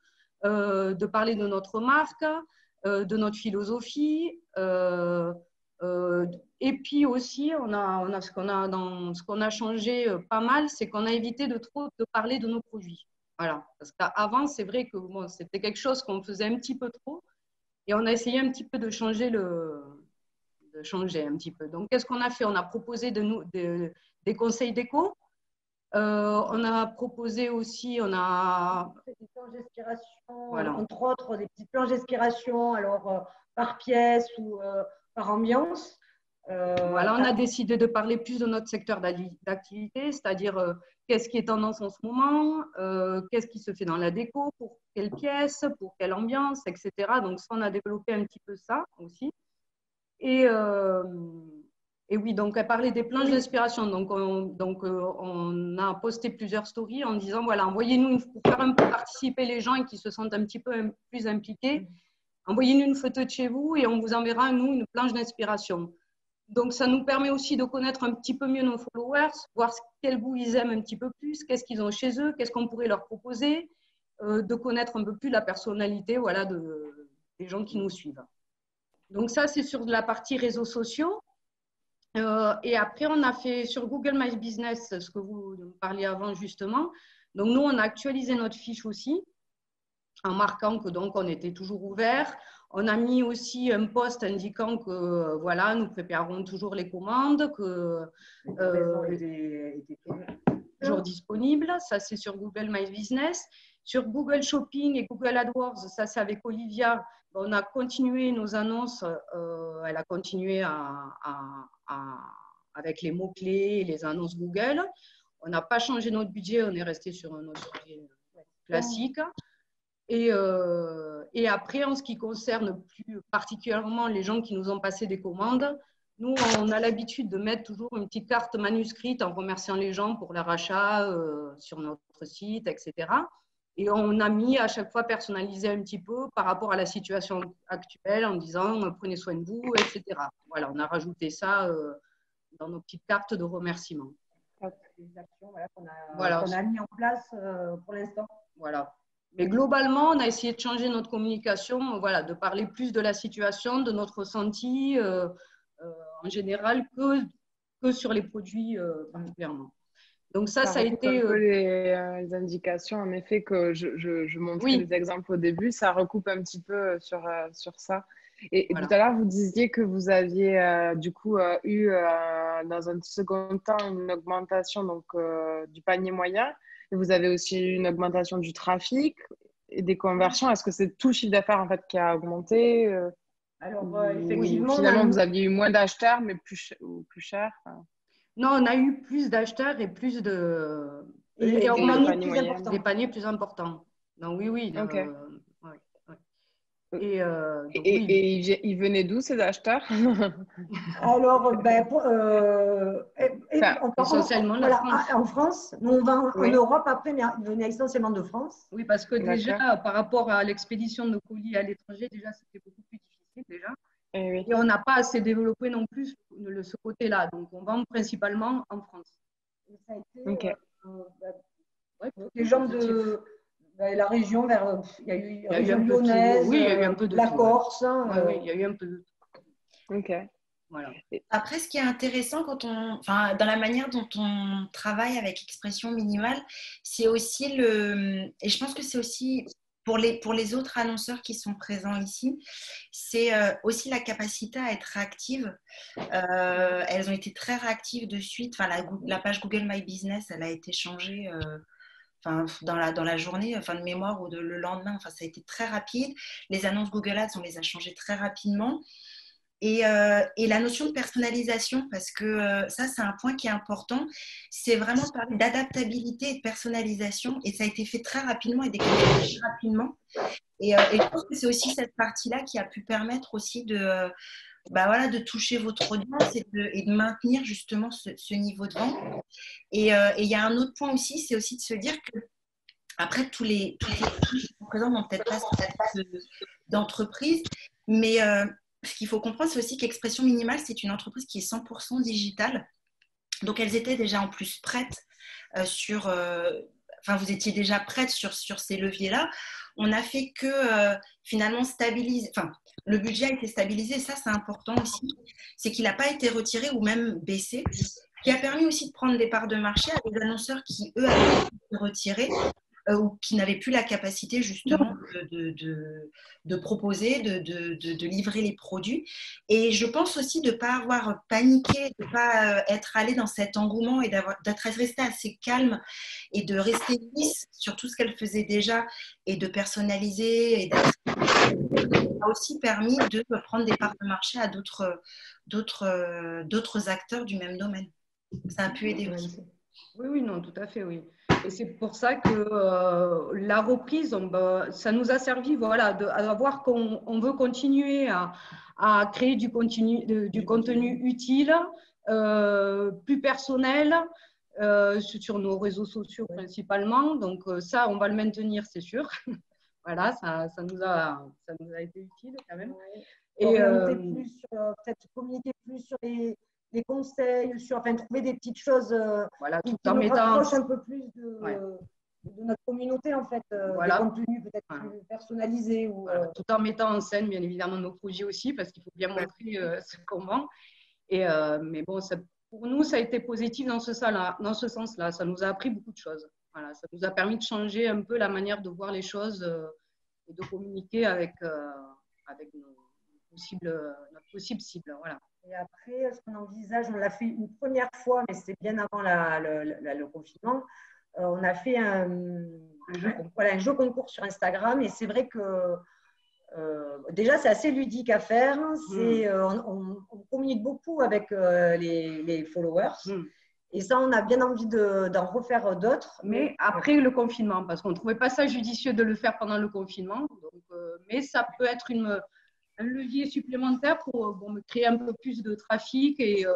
de parler de notre marque, de notre philosophie. Et puis aussi, ce qu'on a changé pas mal, c'est qu'on a évité de trop de parler de nos produits. Voilà. Parce qu'avant, c'est vrai que bon, c'était quelque chose qu'on faisait un petit peu trop et on a essayé un petit peu de changer un petit peu. Donc, qu'est-ce qu'on a fait? On a proposé des conseils déco. On a proposé aussi, des planches d'inspiration, voilà. Entre autres, des petites planches d'inspiration, alors par pièce ou par ambiance. Voilà, on a décidé de parler plus de notre secteur d'activité, c'est-à-dire qu'est-ce qui est tendance en ce moment, qu'est-ce qui se fait dans la déco, pour quelle pièce, pour quelle ambiance, etc. Donc, ça, on a développé un petit peu ça aussi. Et oui, donc, elle parlait des planches d'inspiration. Donc, on a posté plusieurs stories en disant, voilà, envoyez-nous, pour faire un peu participer les gens et qui se sentent un petit peu plus impliqués, envoyez-nous une photo de chez vous et on vous enverra, nous, une planche d'inspiration. Donc, ça nous permet aussi de connaître un petit peu mieux nos followers, voir quel goût ils aiment un petit peu plus, qu'est-ce qu'ils ont chez eux, qu'est-ce qu'on pourrait leur proposer, de connaître un peu plus la personnalité, voilà, des gens qui nous suivent. Donc, ça, c'est sur la partie réseaux sociaux. Et après, on a fait sur Google My Business, ce que vous parliez avant justement. Donc, nous, on a actualisé notre fiche aussi. en marquant que donc on était toujours ouvert. On a mis aussi un post indiquant que voilà, nous préparons toujours les commandes, que toujours disponible. Ça, c'est sur Google My Business. Sur Google Shopping et Google AdWords, ça, c'est avec Olivia. On a continué nos annonces. Elle a continué avec les mots-clés et les annonces Google. On n'a pas changé notre budget. On est resté sur un autre budget classique. Et après, en ce qui concerne plus particulièrement les gens qui nous ont passé des commandes, nous, on a l'habitude de mettre toujours une petite carte manuscrite en remerciant les gens pour leur achat sur notre site, etc. Et on a mis à chaque fois personnalisé un petit peu par rapport à la situation actuelle en disant prenez soin de vous, etc. Voilà, on a rajouté ça dans nos petites cartes de remerciement. Les actions qu'on a mis en place pour l'instant. Voilà. Mais globalement, on a essayé de changer notre communication, voilà, de parler plus de la situation, de notre ressenti en général que sur les produits particulièrement. Donc ça a été… Un peu les indications, en effet, que je montrais des exemples au début, ça recoupe un petit peu sur ça. Et voilà. Tout à l'heure, vous disiez que vous aviez du coup eu dans un second temps une augmentation donc, du panier moyen. Et vous avez aussi eu une augmentation du trafic et des conversions. Est-ce que c'est tout le chiffre d'affaires en fait qui a augmenté Alors, effectivement, finalement, vous aviez eu moins d'acheteurs, mais plus cher. Non, on a eu plus d'acheteurs et plus de… Et on a eu des paniers plus importants. Donc oui. Okay. Et ils venaient d'où ces acheteurs? Alors, essentiellement en France. Nous, on va en Europe après, mais ils venaient essentiellement de France. Oui, parce que déjà, par rapport à l'expédition de nos colis à l'étranger, déjà, c'était beaucoup plus difficile déjà. Et on n'a pas assez développé non plus ce côté-là. Donc, on vend principalement en France. Et ça a été les gens de… la région vers, il y a eu la région lyonnaise, oui, il y a eu un peu de la tout, Corse. Oui, il y a eu un peu de tout. Ok. Voilà. Après, ce qui est intéressant dans la manière dont on travaille avec expression minimale, c'est aussi et je pense que c'est aussi pour les autres annonceurs qui sont présents ici, c'est aussi la capacité à être réactive. Elles ont été très réactives de suite. Enfin, la page Google My Business, elle a été changée. Dans la journée, de mémoire ou le lendemain, ça a été très rapide. Les annonces Google Ads, on les a changées très rapidement. Et la notion de personnalisation, parce que ça, c'est un point qui est important, c'est vraiment parler d'adaptabilité et de personnalisation. Et ça a été fait très rapidement et décliné très rapidement. Et je pense que c'est aussi cette partie-là qui a pu permettre aussi de toucher votre audience et de maintenir justement ce niveau de vente. Et il y a un autre point aussi, c'est aussi de se dire que après, tous les qui sont présents n'ont peut-être pas d'entreprise, mais ce qu'il faut comprendre, c'est aussi qu'Expression Minimale, c'est une entreprise qui est 100% digitale. Donc, elles étaient déjà en plus prêtes vous étiez déjà prête sur ces leviers-là. On a fait que finalement stabiliser, le budget a été stabilisé, et ça c'est important aussi, c'est qu'il n'a pas été retiré ou même baissé, qui a permis aussi de prendre des parts de marché à des annonceurs qui, eux, avaient été retirés ou qui n'avaient plus la capacité justement de proposer, de livrer les produits. Et je pense aussi de ne pas avoir paniqué, de ne pas être allé dans cet engouement et d'être resté assez calme et de rester lisse sur tout ce qu'elle faisait déjà et de personnaliser. Et a aussi permis de prendre des parts de marché à d'autres acteurs du même domaine. Ça a pu aider aussi. Oui, non, tout à fait, oui. Et c'est pour ça que la reprise, ça nous a servi à voir qu'on veut continuer à créer du contenu utile, plus personnel, sur nos réseaux sociaux principalement. Donc ça, on va le maintenir, c'est sûr. Voilà, ça nous a été utile quand même. Et peut-être communiquer plus sur les conseils, trouver des petites choses qui nous rapprochent un peu plus de notre communauté, en fait, des contenus peut-être plus personnalisés. Tout en mettant en scène, bien évidemment, nos projets aussi, parce qu'il faut bien montrer ce qu'on vend. Mais bon, pour nous, ça a été positif dans ce sens-là. Ça nous a appris beaucoup de choses. Voilà, ça nous a permis de changer un peu la manière de voir les choses et de communiquer avec notre possible cible. Voilà. Et après, ce qu'on envisage, on l'a fait une première fois, mais c'est bien avant le confinement. On a fait un jeu concours sur Instagram et c'est vrai que déjà, c'est assez ludique à faire. On communique beaucoup avec les followers. Et ça, on a bien envie d'en refaire d'autres. Mais après le confinement, parce qu'on ne trouvait pas ça judicieux de le faire pendant le confinement. Donc, mais ça peut être un levier supplémentaire pour créer un peu plus de trafic et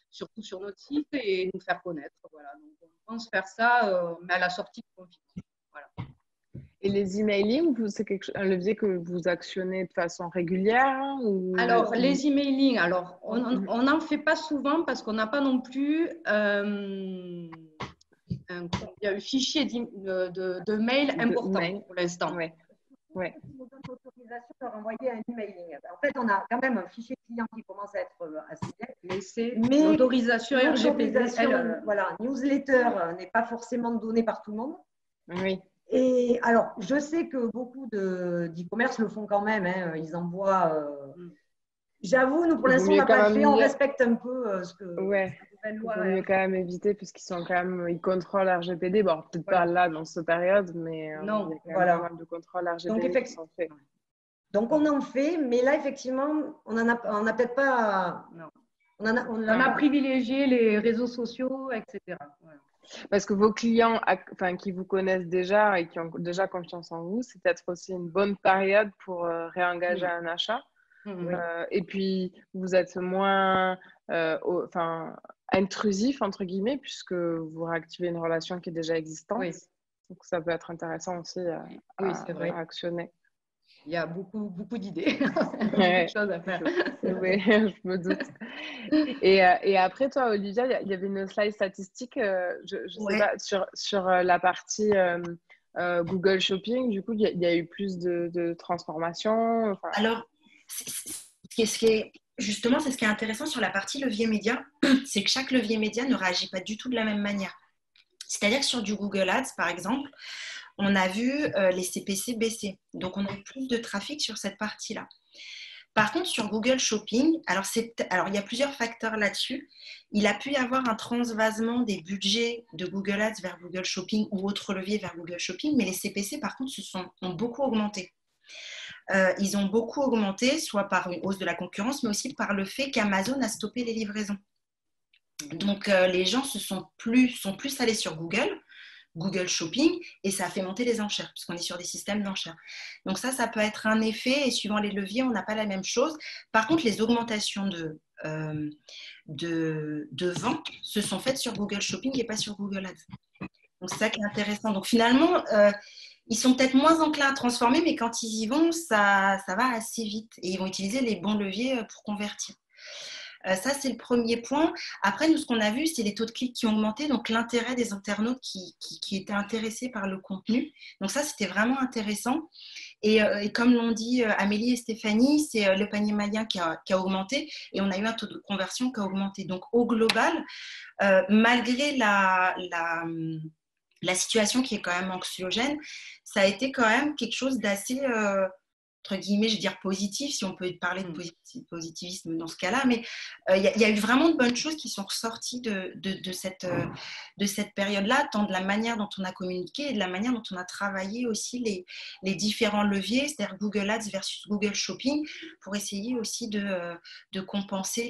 surtout sur notre site et nous faire connaître. Voilà. Donc, on pense faire ça, mais à la sortie du confinement. Voilà. Et les emailing, c'est un levier que vous actionnez de façon régulière ou... Alors, les emailing, on n'en fait pas souvent parce qu'on n'a pas non plus un fichier de mail important pour l'instant. Ouais. On nous donne l'autorisation de renvoyer un emailing. En fait, on a quand même un fichier client qui commence à être assez bien. Mais c'est l'autorisation RGPD. Voilà, newsletter n'est pas forcément donnée par tout le monde. Oui. Et alors, je sais que beaucoup d'e-commerce le font quand même. Hein, ils envoient. J'avoue, nous, pour l'instant, on n'a pas fait. On respecte un peu ce que la nouvelle loi. Il vaut mieux quand même éviter, puisqu'ils sont quand même, ils contrôlent RGPD. Bon, peut-être pas là, dans cette période, mais non, il y a quand même pas mal de contrôles RGPD qui sont faits. Donc, on en fait, mais là, effectivement, on a peut-être pas. Non. On a privilégié les réseaux sociaux, etc. Voilà. Parce que vos clients qui vous connaissent déjà et qui ont déjà confiance en vous, c'est peut-être aussi une bonne période pour réengager un achat. Et puis, vous êtes moins intrusif, entre guillemets, puisque vous réactivez une relation qui est déjà existante. Oui. Donc, ça peut être intéressant aussi à actionner. Il y a beaucoup d'idées, beaucoup de choses à faire. Oui, je me doute. Et après, toi, Olivia, il y avait une slide statistique, je sais pas, sur la partie Google Shopping. Du coup, il y a eu plus de transformation. Alors, justement, c'est ce qui est intéressant sur la partie levier média, c'est que chaque levier média ne réagit pas du tout de la même manière. C'est-à-dire que sur du Google Ads, par exemple, on a vu les CPC baisser. Donc, on a eu plus de trafic sur cette partie-là. Par contre, sur Google Shopping, alors il y a plusieurs facteurs là-dessus. Il a pu y avoir un transvasement des budgets de Google Ads vers Google Shopping ou autres leviers vers Google Shopping, mais les CPC, par contre, ont beaucoup augmenté. Ils ont beaucoup augmenté, soit par une hausse de la concurrence, mais aussi par le fait qu'Amazon a stoppé les livraisons. Donc, les gens sont plus allés sur Google Shopping, et ça a fait monter les enchères, puisqu'on est sur des systèmes d'enchères. Donc ça peut être un effet, et suivant les leviers, on n'a pas la même chose. Par contre, les augmentations de ventes se sont faites sur Google Shopping et pas sur Google Ads. Donc c'est ça qui est intéressant. Donc finalement, ils sont peut-être moins enclins à transformer, mais quand ils y vont, ça va assez vite, et ils vont utiliser les bons leviers pour convertir. Ça, c'est le premier point. Après, nous, ce qu'on a vu, c'est les taux de clics qui ont augmenté, donc l'intérêt des internautes qui étaient intéressés par le contenu. Donc ça, c'était vraiment intéressant. Et comme l'ont dit Amélie et Stéphanie, c'est le panier moyen qui a augmenté, et on a eu un taux de conversion qui a augmenté. Donc au global, malgré la situation qui est quand même anxiogène, ça a été quand même quelque chose d'assez... entre guillemets, je veux dire positif, si on peut parler de positivisme dans ce cas-là, mais il y a eu vraiment de bonnes choses qui sont ressorties de cette période-là, tant de la manière dont on a communiqué et de la manière dont on a travaillé aussi les différents leviers, c'est-à-dire Google Ads versus Google Shopping, pour essayer aussi de compenser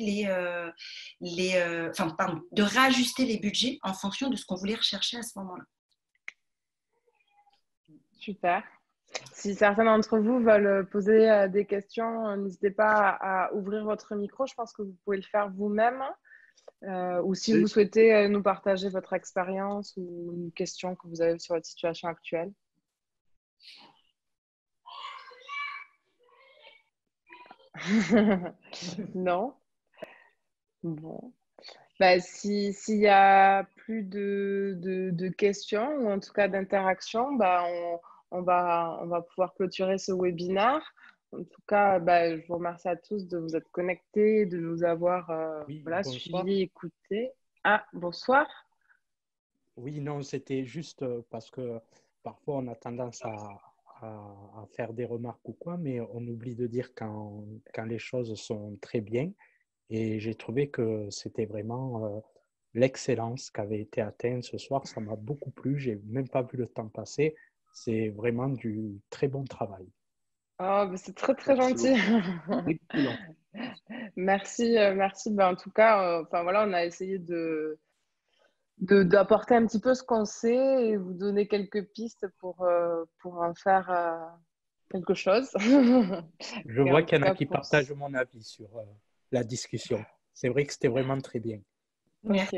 de réajuster les budgets en fonction de ce qu'on voulait rechercher à ce moment-là. Super. Si certains d'entre vous veulent poser des questions, n'hésitez pas à ouvrir votre micro. Je pense que vous pouvez le faire vous-même. Ou si vous souhaitez nous partager votre expérience ou une question que vous avez sur votre situation actuelle. Non? Bon. S'il n'y a plus de questions ou en tout cas d'interactions, on va pouvoir clôturer ce webinaire. En tout cas, je vous remercie à tous de vous être connectés, de nous avoir suivis, écoutés. Ah, bonsoir. Oui, non, c'était juste parce que parfois on a tendance à à faire des remarques ou quoi, mais on oublie de dire quand les choses sont très bien. Et j'ai trouvé que c'était vraiment l'excellence qui avait été atteinte ce soir. Ça m'a beaucoup plu. J'ai même pas vu le temps passer. C'est vraiment du très bon travail. Oh, bah, c'est très, très Merci gentil. beaucoup. Excellent. Merci, merci. Ben, en tout cas, enfin, voilà, on a essayé d'apporter un petit peu ce qu'on sait et vous donner quelques pistes pour en faire quelque chose. Je Et vois en tout qu'il y en a cas, qui pour... partagent mon avis sur la discussion. C'est vrai que c'était vraiment très bien. Ok.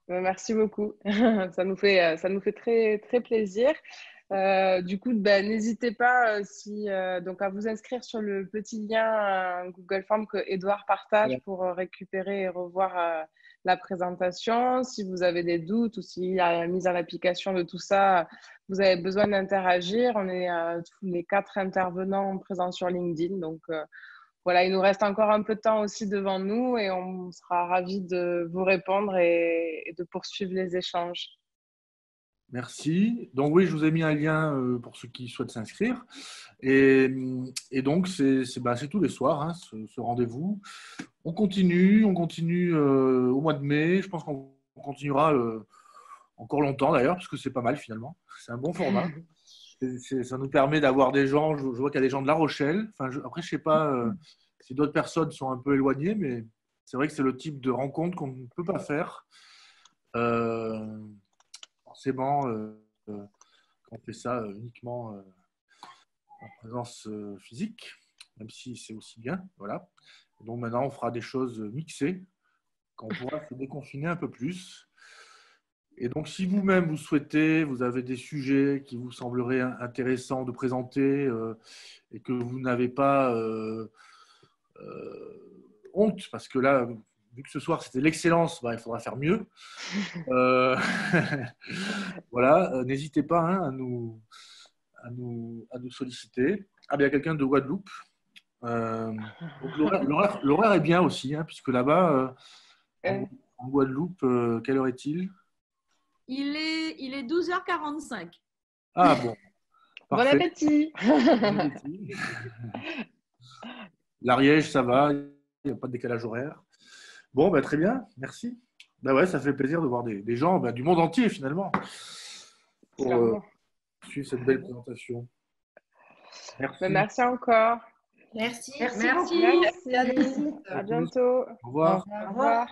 Ben, merci beaucoup. Ça nous fait très, très plaisir. Du coup, ben, n'hésitez pas donc à vous inscrire sur le petit lien Google Form que Edouard partage Voilà. pour récupérer et revoir la présentation. Si vous avez des doutes ou s'il y a la mise en application de tout ça, vous avez besoin d'interagir. On est tous les 4 intervenants présents sur LinkedIn. Donc, voilà, il nous reste encore un peu de temps aussi devant nous et on sera ravis de vous répondre et de poursuivre les échanges. Merci. Donc oui, je vous ai mis un lien pour ceux qui souhaitent s'inscrire. Et donc, c'est tous les soirs, hein, ce rendez-vous. On continue au mois de mai. Je pense qu'on continuera encore longtemps d'ailleurs, parce que c'est pas mal finalement. C'est un bon format. Ça nous permet d'avoir des gens, je vois qu'il y a des gens de La Rochelle. Enfin, après, je sais pas si d'autres personnes sont un peu éloignées, mais c'est vrai que c'est le type de rencontre qu'on ne peut pas faire. Forcément, on fait ça uniquement en présence physique, même si c'est aussi bien. Voilà. Donc maintenant, on fera des choses mixées, quand on pourra se déconfiner un peu plus. Et donc, si vous-même, vous souhaitez, vous avez des sujets qui vous sembleraient intéressants de présenter et que vous n'avez pas honte, parce que là, vu que ce soir, c'était l'excellence, il faudra faire mieux. Voilà, n'hésitez pas hein, à nous solliciter. Ah, il y a quelqu'un de Guadeloupe. Donc l'horaire est bien aussi, hein, puisque là-bas, en Guadeloupe, quelle heure est-il? Il est 12h45. Ah bon, Bon parfait. appétit. Bon appétit. L'Ariège, ça va, il n'y a pas de décalage horaire. Bon, très bien, merci. Ouais, ça fait plaisir de voir des gens du monde entier finalement pour suivre cette belle présentation. Merci. Merci encore. Merci. Merci. Merci. Merci. À bientôt. Au revoir. Au revoir.